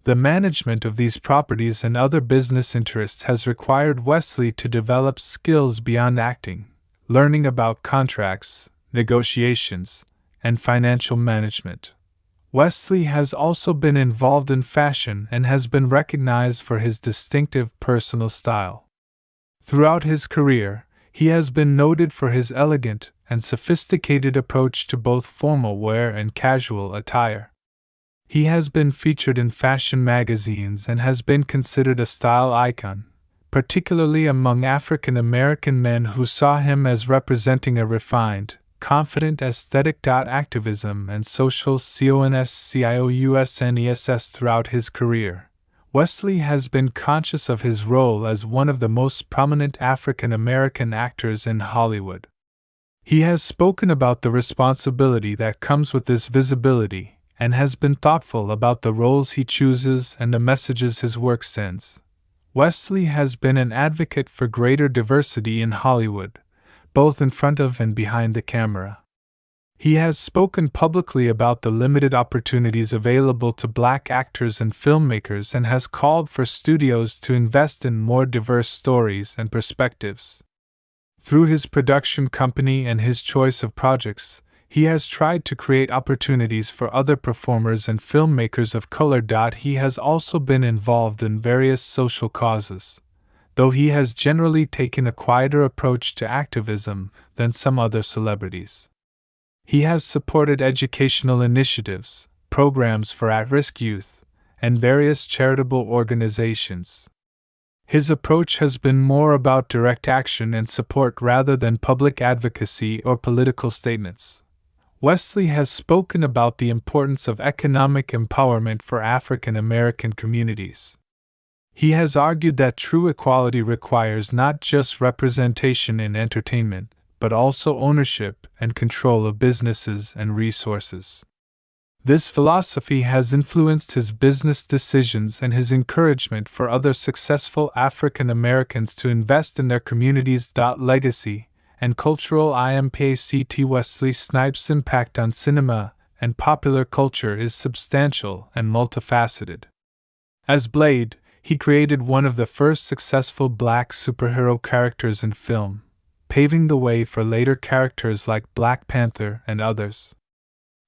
The management of these properties and other business interests has required Wesley to develop skills beyond acting, learning about contracts, negotiations, and financial management. Wesley has also been involved in fashion and has been recognized for his distinctive personal style. Throughout his career, he has been noted for his elegant and sophisticated approach to both formal wear and casual attire. He has been featured in fashion magazines and has been considered a style icon, particularly among African American men who saw him as representing a refined, confident aesthetic. Activism and social conscientiousness throughout his career. Wesley has been conscious of his role as one of the most prominent African American actors in Hollywood. He has spoken about the responsibility that comes with this visibility, and has been thoughtful about the roles he chooses and the messages his work sends. Wesley has been an advocate for greater diversity in Hollywood, both in front of and behind the camera. He has spoken publicly about the limited opportunities available to black actors and filmmakers and has called for studios to invest in more diverse stories and perspectives. Through his production company and his choice of projects, he has tried to create opportunities for other performers and filmmakers of color. He has also been involved in various social causes, though he has generally taken a quieter approach to activism than some other celebrities. He has supported educational initiatives, programs for at-risk youth, and various charitable organizations. His approach has been more about direct action and support rather than public advocacy or political statements. Wesley has spoken about the importance of economic empowerment for African American communities. He has argued that true equality requires not just representation in entertainment, but also ownership and control of businesses and resources. This philosophy has influenced his business decisions and his encouragement for other successful African Americans to invest in their communities. Legacy and cultural impact. Wesley Snipes' impact on cinema and popular culture is substantial and multifaceted. As Blade, he created one of the first successful black superhero characters in film, paving the way for later characters like Black Panther and others.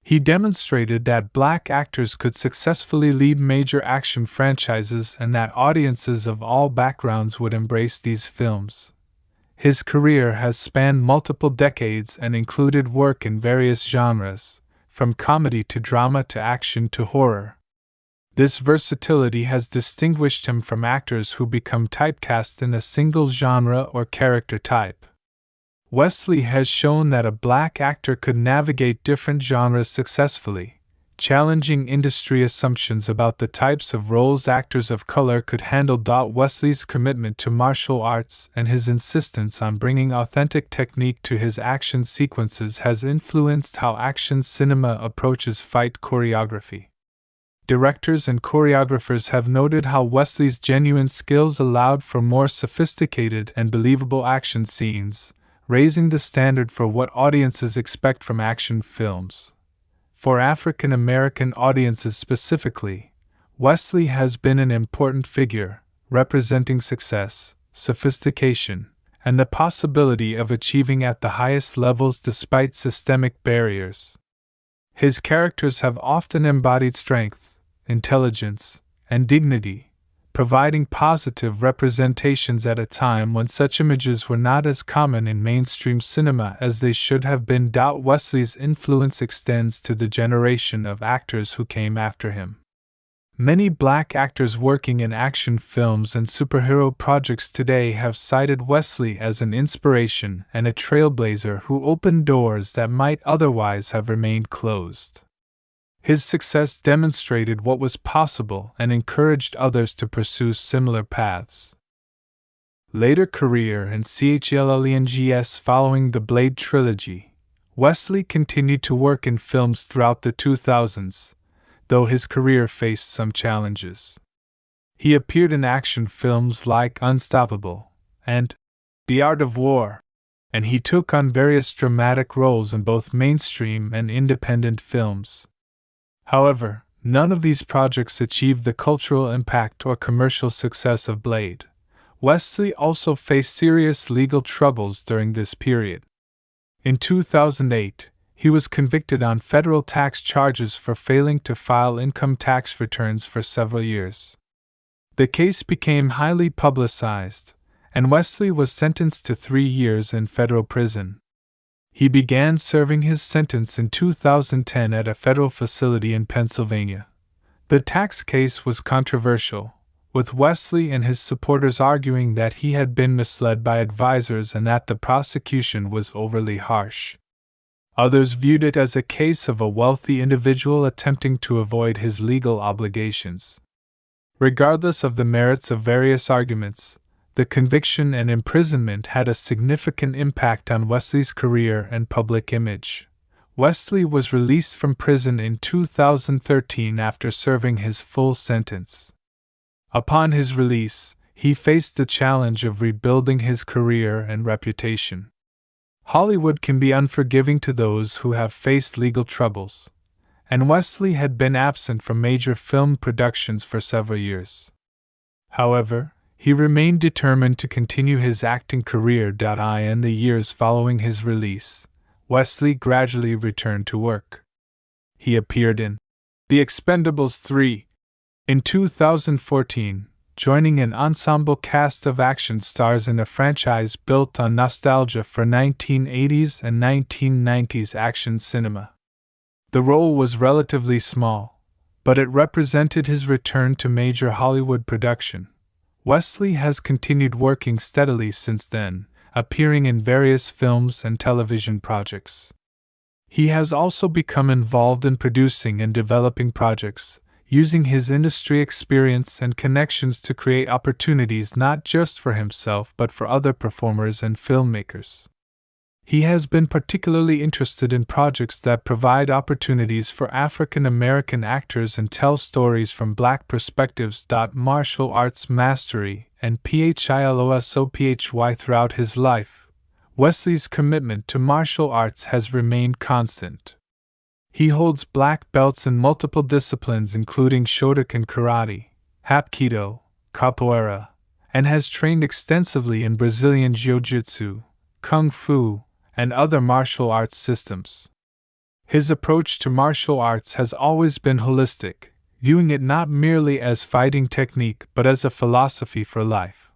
He demonstrated that black actors could successfully lead major action franchises and that audiences of all backgrounds would embrace these films. His career has spanned multiple decades and included work in various genres, from comedy to drama to action to horror. This versatility has distinguished him from actors who become typecast in a single genre or character type. Wesley has shown that a black actor could navigate different genres successfully, challenging industry assumptions about the types of roles actors of color could handle. Wesley's commitment to martial arts and his insistence on bringing authentic technique to his action sequences has influenced how action cinema approaches fight choreography. directors and choreographers have noted how Wesley's genuine skills allowed for more sophisticated and believable action scenes, raising the standard for what audiences expect from action films. For African American audiences specifically, Wesley has been an important figure, representing success, sophistication, and the possibility of achieving at the highest levels despite systemic barriers. His characters have often embodied strength, intelligence, and dignity, providing positive representations at a time when such images were not as common in mainstream cinema as they should have been. Wesley's influence extends to the generation of actors who came after him. Many black actors working in action films and superhero projects today have cited Wesley as an inspiration and a trailblazer who opened doors that might otherwise have remained closed. His success demonstrated what was possible and encouraged others to pursue similar paths. Later career in CHLLENGS. Following the Blade trilogy, Wesley continued to work in films throughout the 2000s, though his career faced some challenges. He appeared in action films like Unstoppable and The Art of War, and he took on various dramatic roles in both mainstream and independent films. However, none of these projects achieved the cultural impact or commercial success of Blade. Wesley also faced serious legal troubles during this period. In 2008, he was convicted on federal tax charges for failing to file income tax returns for several years. The case became highly publicized, and Wesley was sentenced to 3 years in federal prison. He began serving his sentence in 2010 at a federal facility in Pennsylvania. The tax case was controversial, with Wesley and his supporters arguing that he had been misled by advisors and that the prosecution was overly harsh. Others viewed it as a case of a wealthy individual attempting to avoid his legal obligations. Regardless of the merits of various arguments, the conviction and imprisonment had a significant impact on Wesley's career and public image. Wesley was released from prison in 2013 after serving his full sentence. Upon his release, he faced the challenge of rebuilding his career and reputation. Hollywood can be unforgiving to those who have faced legal troubles, and Wesley had been absent from major film productions for several years. However, he remained determined to continue his acting career. In the years following his release, Wesley gradually returned to work. He appeared in The Expendables 3 in 2014, joining an ensemble cast of action stars in a franchise built on nostalgia for 1980s and 1990s action cinema. The role was relatively small, but it represented his return to major Hollywood production. Wesley has continued working steadily since then, appearing in various films and television projects. He has also become involved in producing and developing projects, using his industry experience and connections to create opportunities not just for himself but for other performers and filmmakers. He has been particularly interested in projects that provide opportunities for African American actors and tell stories from Black perspectives. Martial arts mastery and PHILOSOPHY. Throughout his life, Wesley's commitment to martial arts has remained constant. He holds black belts in multiple disciplines including Shotokan karate, Hapkido, capoeira, and has trained extensively in Brazilian jiu-jitsu, kung fu, and other martial arts systems. His approach to martial arts has always been holistic, viewing it not merely as fighting technique but as a philosophy for life.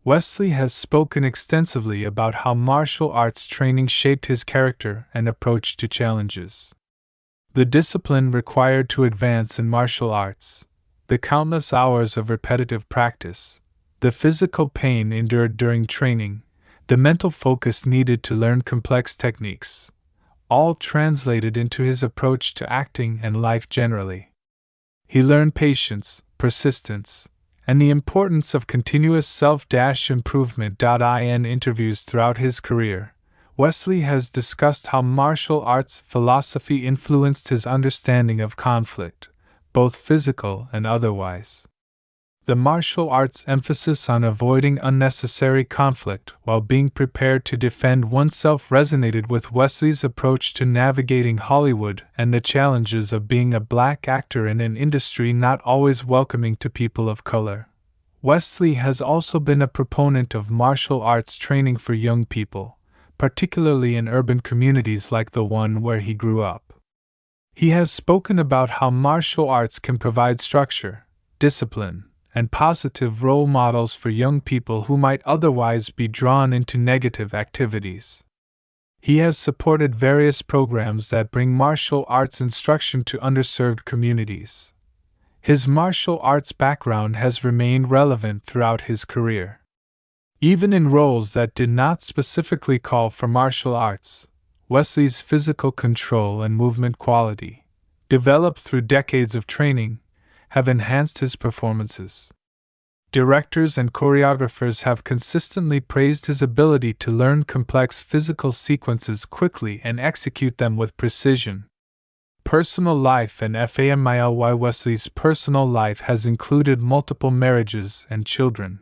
Wesley has spoken extensively about how martial arts training shaped his character and approach to challenges. The discipline required to advance in martial arts, the countless hours of repetitive practice, the physical pain endured during training, the mental focus needed to learn complex techniques, all translated into his approach to acting and life generally. He learned patience, persistence, and the importance of continuous self-improvement. In interviews throughout his career, Wesley has discussed how martial arts philosophy influenced his understanding of conflict, both physical and otherwise. The martial arts' emphasis on avoiding unnecessary conflict while being prepared to defend oneself resonated with Wesley's approach to navigating Hollywood and the challenges of being a black actor in an industry not always welcoming to people of color. Wesley has also been a proponent of martial arts training for young people, particularly in urban communities like the one where he grew up. He has spoken about how martial arts can provide structure, discipline, and positive role models for young people who might otherwise be drawn into negative activities. He has supported various programs that bring martial arts instruction to underserved communities. His martial arts background has remained relevant throughout his career. Even in roles that did not specifically call for martial arts, Wesley's physical control and movement quality, developed through decades of training, have enhanced his performances. Directors and choreographers have consistently praised his ability to learn complex physical sequences quickly and execute them with precision. Personal life and family. Wesley's personal life has included multiple marriages and children.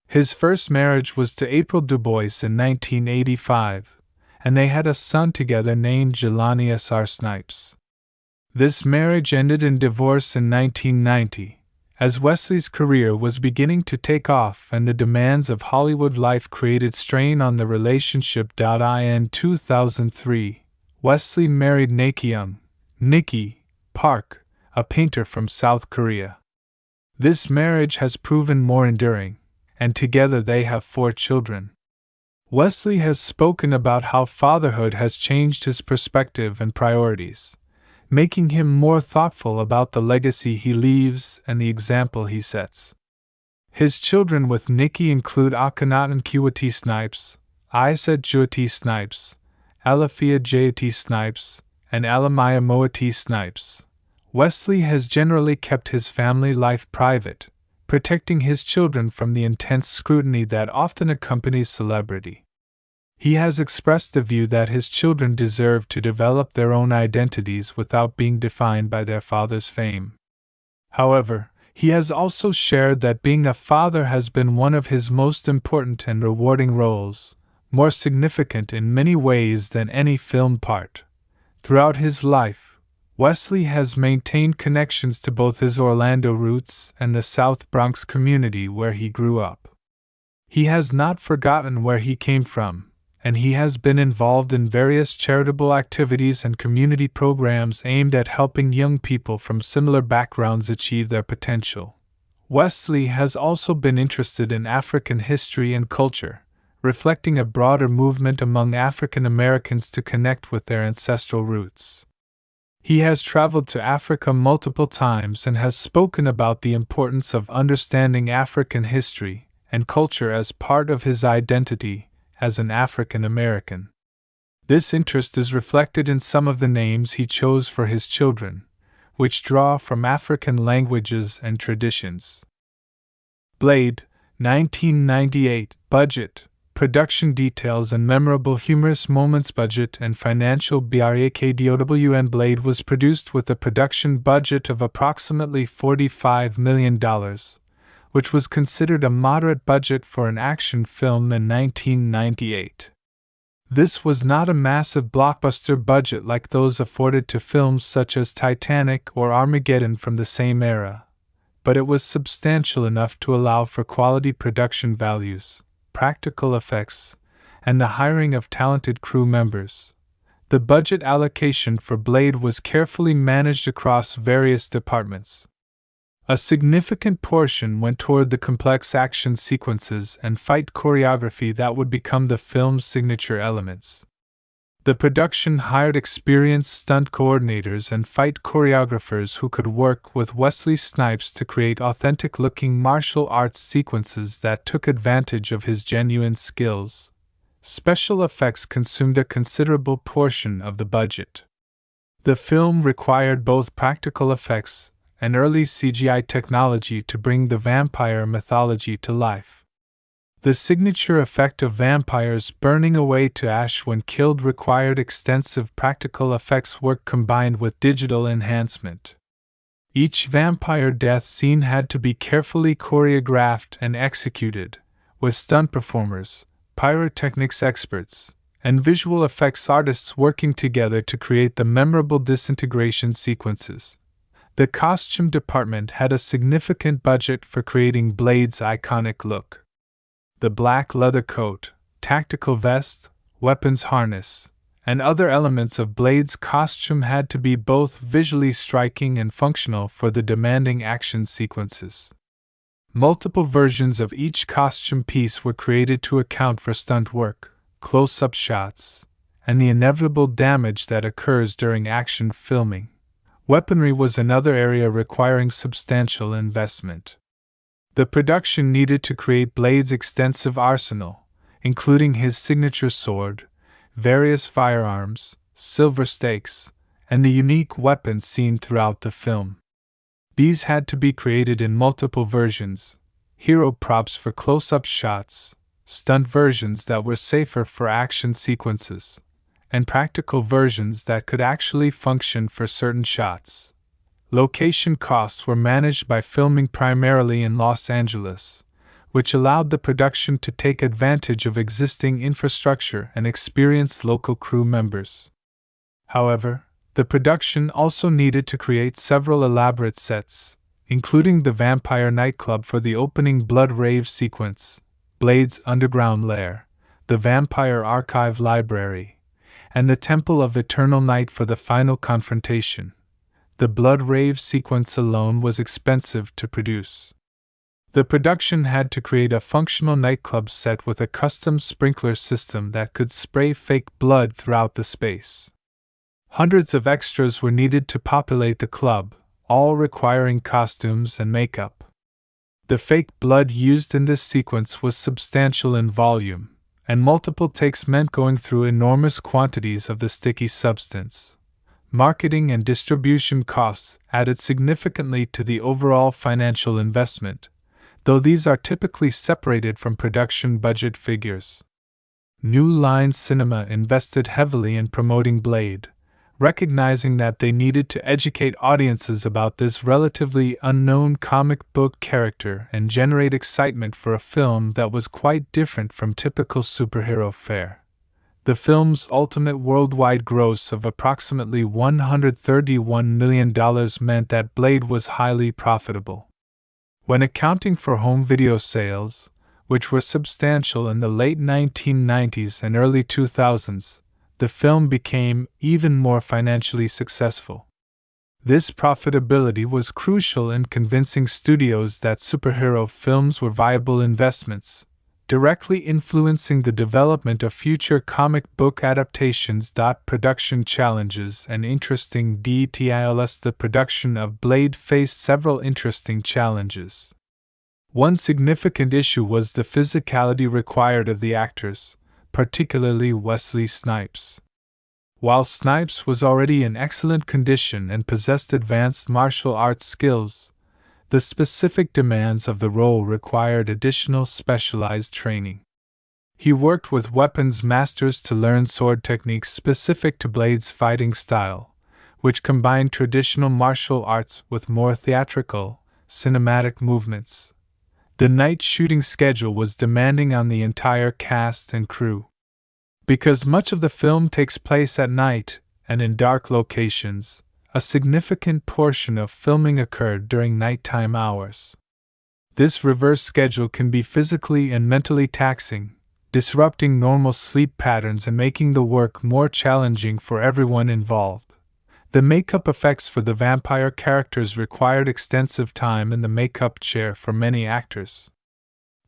His first marriage was to April Du Bois in 1985, and they had a son together named Jelani S.R. Snipes. This marriage ended in divorce in 1990, as Wesley's career was beginning to take off and the demands of Hollywood life created strain on the relationship. In 2003, Wesley married Nikki Park, a painter from South Korea. This marriage has proven more enduring, and together they have 4 children. Wesley has spoken about how fatherhood has changed his perspective and priorities, making him more thoughtful about the legacy he leaves and the example he sets. His children with Nikki include Akhenaten Kiwati Snipes, Isa Juati Snipes, Alafia Jayati Snipes, and Alamaya Moati Snipes. Wesley has generally kept his family life private, protecting his children from the intense scrutiny that often accompanies celebrity. He has expressed the view that his children deserve to develop their own identities without being defined by their father's fame. However, he has also shared that being a father has been one of his most important and rewarding roles, more significant in many ways than any film part. Throughout his life, Wesley has maintained connections to both his Orlando roots and the South Bronx community where he grew up. He has not forgotten where he came from, and he has been involved in various charitable activities and community programs aimed at helping young people from similar backgrounds achieve their potential. Wesley has also been interested in African history and culture, reflecting a broader movement among African Americans to connect with their ancestral roots. He has traveled to Africa multiple times and has spoken about the importance of understanding African history and culture as part of his identity as an African American. This interest is reflected in some of the names he chose for his children, which draw from African languages and traditions. Blade, 1998. Budget, production details and memorable humorous moments. Budget and financial. BRAKDOWN. Blade was produced with a production budget of approximately $45 million, which was considered a moderate budget for an action film in 1998. This was not a massive blockbuster budget like those afforded to films such as Titanic or Armageddon from the same era, but it was substantial enough to allow for quality production values, practical effects, and the hiring of talented crew members. The budget allocation for Blade was carefully managed across various departments. A significant portion went toward the complex action sequences and fight choreography that would become the film's signature elements. The production hired experienced stunt coordinators and fight choreographers who could work with Wesley Snipes to create authentic-looking martial arts sequences that took advantage of his genuine skills. Special effects consumed a considerable portion of the budget. The film required both practical effects and early CGI technology to bring the vampire mythology to life. The signature effect of vampires burning away to ash when killed required extensive practical effects work combined with digital enhancement. Each vampire death scene had to be carefully choreographed and executed, with stunt performers, pyrotechnics experts, and visual effects artists working together to create the memorable disintegration sequences. The costume department had a significant budget for creating Blade's iconic look. The black leather coat, tactical vest, weapons harness, and other elements of Blade's costume had to be both visually striking and functional for the demanding action sequences. Multiple versions of each costume piece were created to account for stunt work, close-up shots, and the inevitable damage that occurs during action filming. Weaponry was another area requiring substantial investment. The production needed to create Blade's extensive arsenal, including his signature sword, various firearms, silver stakes, and the unique weapons seen throughout the film. These had to be created in multiple versions: hero props for close-up shots, stunt versions that were safer for action sequences, and practical versions that could actually function for certain shots. Location costs were managed by filming primarily in Los Angeles, which allowed the production to take advantage of existing infrastructure and experienced local crew members. However, the production also needed to create several elaborate sets, including the vampire nightclub for the opening blood rave sequence, Blade's underground lair, the vampire archive library, and the Temple of Eternal Night for the final confrontation. The blood rave sequence alone was expensive to produce. The production had to create a functional nightclub set with a custom sprinkler system that could spray fake blood throughout the space. Hundreds of extras were needed to populate the club, all requiring costumes and makeup. The fake blood used in this sequence was substantial in volume, and multiple takes meant going through enormous quantities of the sticky substance. Marketing and distribution costs added significantly to the overall financial investment, though these are typically separated from production budget figures. New Line Cinema invested heavily in promoting Blade, recognizing that they needed to educate audiences about this relatively unknown comic book character and generate excitement for a film that was quite different from typical superhero fare. The film's ultimate worldwide gross of approximately $131 million meant that Blade was highly profitable. When accounting for home video sales, which were substantial in the late 1990s and early 2000s, the film became even more financially successful. This profitability was crucial in convincing studios that superhero films were viable investments, directly influencing the development of future comic book adaptations. Production challenges and interesting details. The production of Blade faced several interesting challenges. One significant issue was the physicality required of the actors, particularly Wesley Snipes. While Snipes was already in excellent condition and possessed advanced martial arts skills, the specific demands of the role required additional specialized training. He worked with weapons masters to learn sword techniques specific to Blade's fighting style, which combined traditional martial arts with more theatrical, cinematic movements. The night shooting schedule was demanding on the entire cast and crew. Because much of the film takes place at night and in dark locations, a significant portion of filming occurred during nighttime hours. This reverse schedule can be physically and mentally taxing, disrupting normal sleep patterns and making the work more challenging for everyone involved. The makeup effects for the vampire characters required extensive time in the makeup chair for many actors.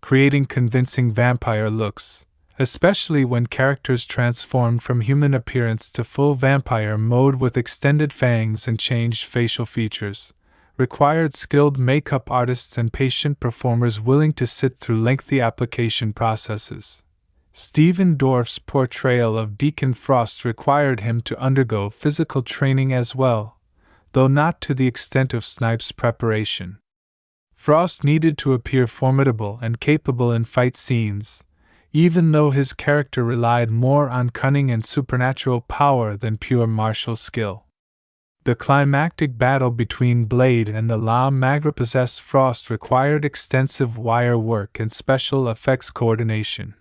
Creating convincing vampire looks, especially when characters transformed from human appearance to full vampire mode with extended fangs and changed facial features, required skilled makeup artists and patient performers willing to sit through lengthy application processes. Stephen Dorff's portrayal of Deacon Frost required him to undergo physical training as well, though not to the extent of Snipes' preparation. Frost needed to appear formidable and capable in fight scenes, even though his character relied more on cunning and supernatural power than pure martial skill. The climactic battle between Blade and the La Magra-possessed Frost required extensive wire work and special effects coordination.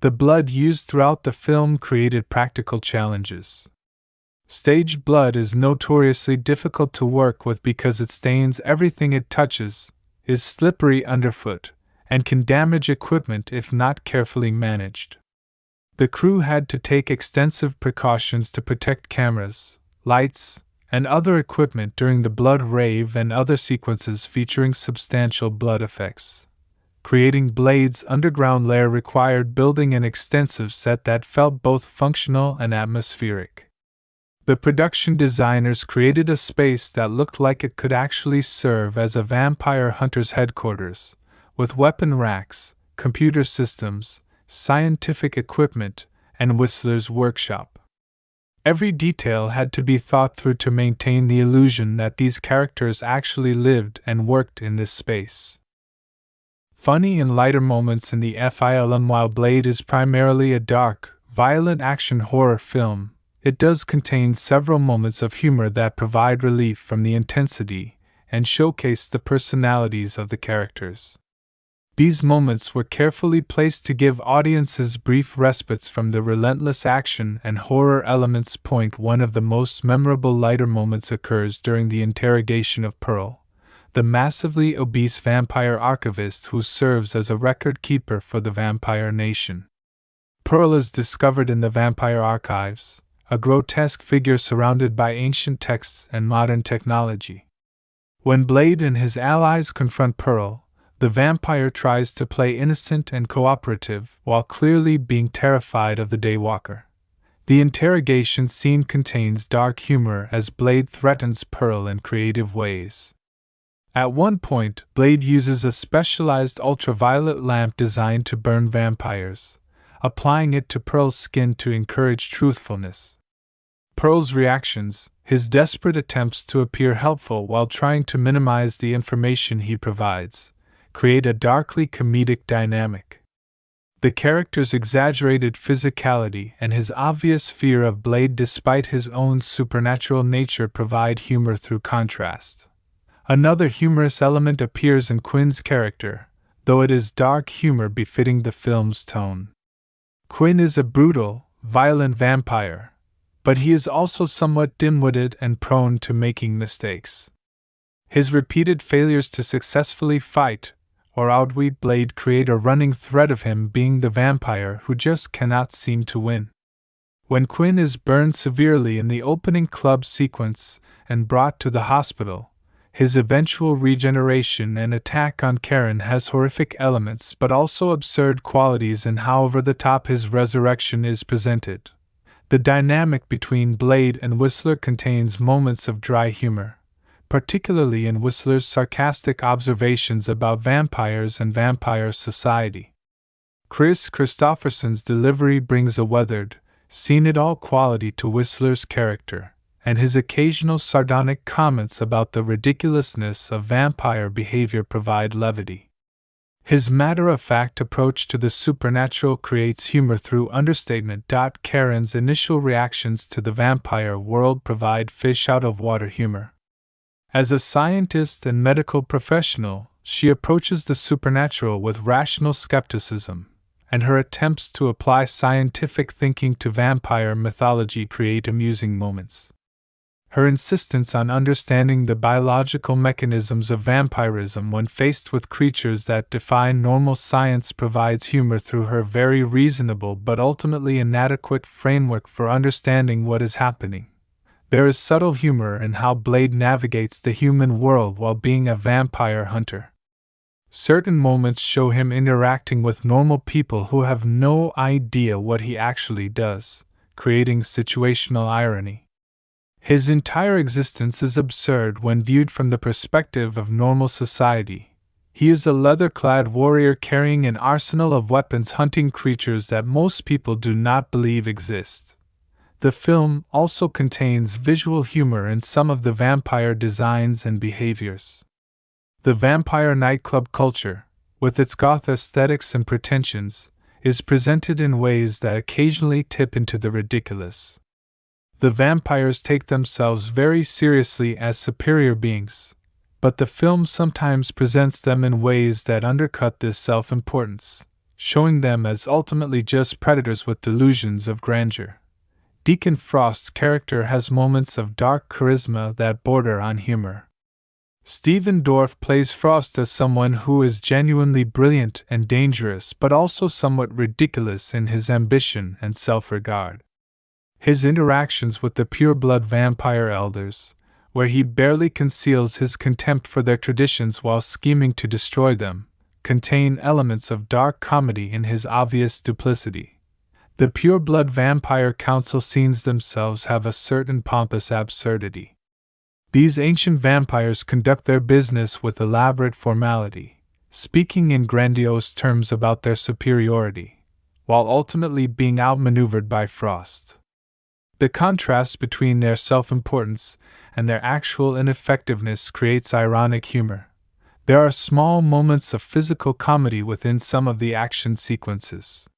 The blood used throughout the film created practical challenges. Staged blood is notoriously difficult to work with because it stains everything it touches, is slippery underfoot, and can damage equipment if not carefully managed. The crew had to take extensive precautions to protect cameras, lights, and other equipment during the blood rave and other sequences featuring substantial blood effects. Creating Blade's underground lair required building an extensive set that felt both functional and atmospheric. The production designers created a space that looked like it could actually serve as a vampire hunter's headquarters, with weapon racks, computer systems, scientific equipment, and Whistler's workshop. Every detail had to be thought through to maintain the illusion that these characters actually lived and worked in this space. Funny and lighter moments in the film. While Blade is primarily a dark, violent action horror film, it does contain several moments of humor that provide relief from the intensity and showcase the personalities of the characters. These moments were carefully placed to give audiences brief respites from the relentless action and horror elements. One of the most memorable lighter moments occurs during the interrogation of Pearl, the massively obese vampire archivist who serves as a record keeper for the Vampire Nation. Pearl is discovered in the vampire archives, a grotesque figure surrounded by ancient texts and modern technology. When Blade and his allies confront Pearl, the vampire tries to play innocent and cooperative while clearly being terrified of the Daywalker. The interrogation scene contains dark humor as Blade threatens Pearl in creative ways. At one point, Blade uses a specialized ultraviolet lamp designed to burn vampires, applying it to Pearl's skin to encourage truthfulness. Pearl's reactions, his desperate attempts to appear helpful while trying to minimize the information he provides, create a darkly comedic dynamic. The character's exaggerated physicality and his obvious fear of Blade despite his own supernatural nature provide humor through contrast. Another humorous element appears in Quinn's character, though it is dark humor befitting the film's tone. Quinn is a brutal, violent vampire, but he is also somewhat dim-witted and prone to making mistakes. His repeated failures to successfully fight or outwit Blade create a running thread of him being the vampire who just cannot seem to win. When Quinn is burned severely in the opening club sequence and brought to the hospital, his eventual regeneration and attack on Karen has horrific elements but also absurd qualities in how over-the-top his resurrection is presented. The dynamic between Blade and Whistler contains moments of dry humor, particularly in Whistler's sarcastic observations about vampires and vampire society. Chris Christopherson's delivery brings a weathered, seen-it-all quality to Whistler's character, and his occasional sardonic comments about the ridiculousness of vampire behavior provide levity. His matter-of-fact approach to the supernatural creates humor through understatement. Karen's initial reactions to the vampire world provide fish-out-of-water humor. As a scientist and medical professional, she approaches the supernatural with rational skepticism, and her attempts to apply scientific thinking to vampire mythology create amusing moments. Her insistence on understanding the biological mechanisms of vampirism when faced with creatures that defy normal science provides humor through her very reasonable but ultimately inadequate framework for understanding what is happening. There is subtle humor in how Blade navigates the human world while being a vampire hunter. Certain moments show him interacting with normal people who have no idea what he actually does, creating situational irony. His entire existence is absurd when viewed from the perspective of normal society. He is a leather-clad warrior carrying an arsenal of weapons hunting creatures that most people do not believe exist. The film also contains visual humor in some of the vampire designs and behaviors. The vampire nightclub culture, with its goth aesthetics and pretensions, is presented in ways that occasionally tip into the ridiculous. The vampires take themselves very seriously as superior beings, but the film sometimes presents them in ways that undercut this self-importance, showing them as ultimately just predators with delusions of grandeur. Deacon Frost's character has moments of dark charisma that border on humor. Stephen Dorff plays Frost as someone who is genuinely brilliant and dangerous, but also somewhat ridiculous in his ambition and self-regard. His interactions with the pureblood vampire elders, where he barely conceals his contempt for their traditions while scheming to destroy them, contain elements of dark comedy in his obvious duplicity. The pureblood vampire council scenes themselves have a certain pompous absurdity. These ancient vampires conduct their business with elaborate formality, speaking in grandiose terms about their superiority, while ultimately being outmaneuvered by Frost. The contrast between their self-importance and their actual ineffectiveness creates ironic humor. There are small moments of physical comedy within some of the action sequences.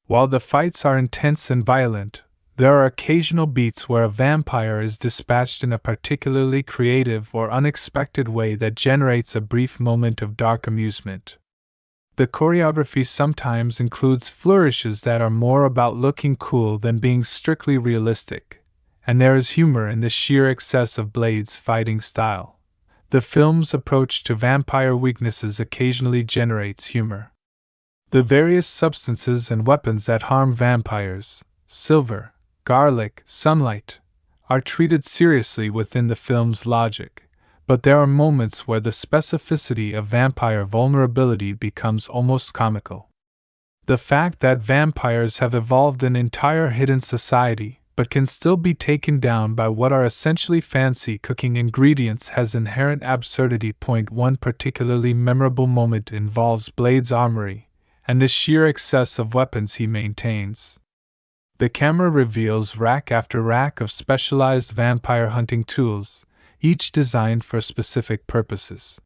While the fights are intense and violent, there are occasional beats where a vampire is dispatched in a particularly creative or unexpected way that generates a brief moment of dark amusement. The choreography sometimes includes flourishes that are more about looking cool than being strictly realistic, and there is humor in the sheer excess of Blade's fighting style. The film's approach to vampire weaknesses occasionally generates humor. The various substances and weapons that harm vampires, silver, garlic, sunlight, are treated seriously within the film's logic, but there are moments where the specificity of vampire vulnerability becomes almost comical. The fact that vampires have evolved an entire hidden society, but can still be taken down by what are essentially fancy cooking ingredients has inherent absurdity. One particularly memorable moment involves Blade's armory, and the sheer excess of weapons he maintains. The camera reveals rack after rack of specialized vampire hunting tools, each designed for specific purposes.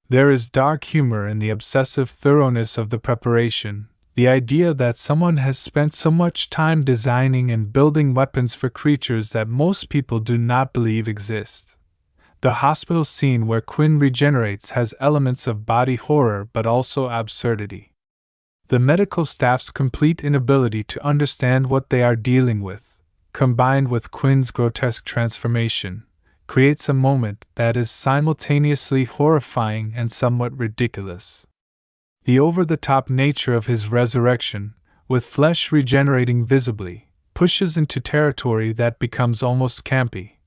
There is dark humor in the obsessive thoroughness of the preparation, the idea that someone has spent so much time designing and building weapons for creatures that most people do not believe exist. The hospital scene where Quinn regenerates has elements of body horror but also absurdity. The medical staff's complete inability to understand what they are dealing with, combined with Quinn's grotesque transformation, creates a moment that is simultaneously horrifying and somewhat ridiculous. The over-the-top nature of his resurrection, with flesh regenerating visibly, pushes into territory that becomes almost campy.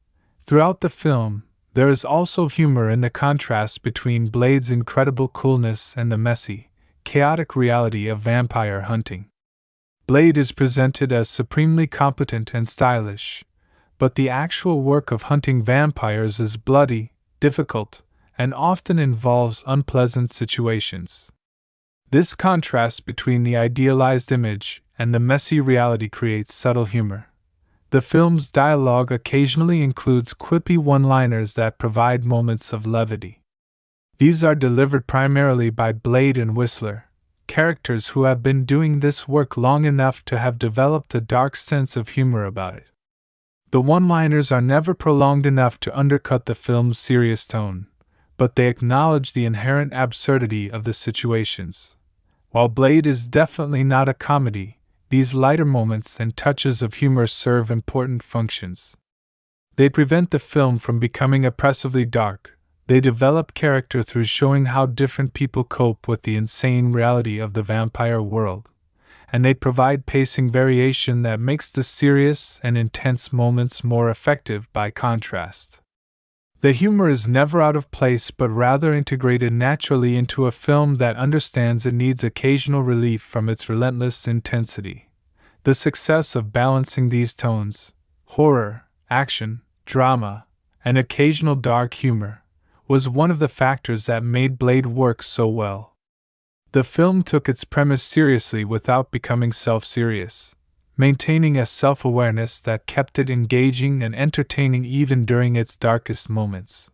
Throughout the film, there is also humor in the contrast between Blade's incredible coolness and the messy, chaotic reality of vampire hunting. Blade is presented as supremely competent and stylish, but the actual work of hunting vampires is bloody, difficult, and often involves unpleasant situations. This contrast between the idealized image and the messy reality creates subtle humor. The film's dialogue occasionally includes quippy one-liners that provide moments of levity. These are delivered primarily by Blade and Whistler, characters who have been doing this work long enough to have developed a dark sense of humor about it. The one-liners are never prolonged enough to undercut the film's serious tone, but they acknowledge the inherent absurdity of the situations. While Blade is definitely not a comedy, these lighter moments and touches of humor serve important functions. They prevent the film from becoming oppressively dark. They develop character through showing how different people cope with the insane reality of the vampire world, and they provide pacing variation that makes the serious and intense moments more effective by contrast. The humor is never out of place but rather integrated naturally into a film that understands it needs occasional relief from its relentless intensity. The success of balancing these tones, horror, action, drama, and occasional dark humor, was one of the factors that made Blade work so well. The film took its premise seriously without becoming self-serious, maintaining a self-awareness that kept it engaging and entertaining even during its darkest moments.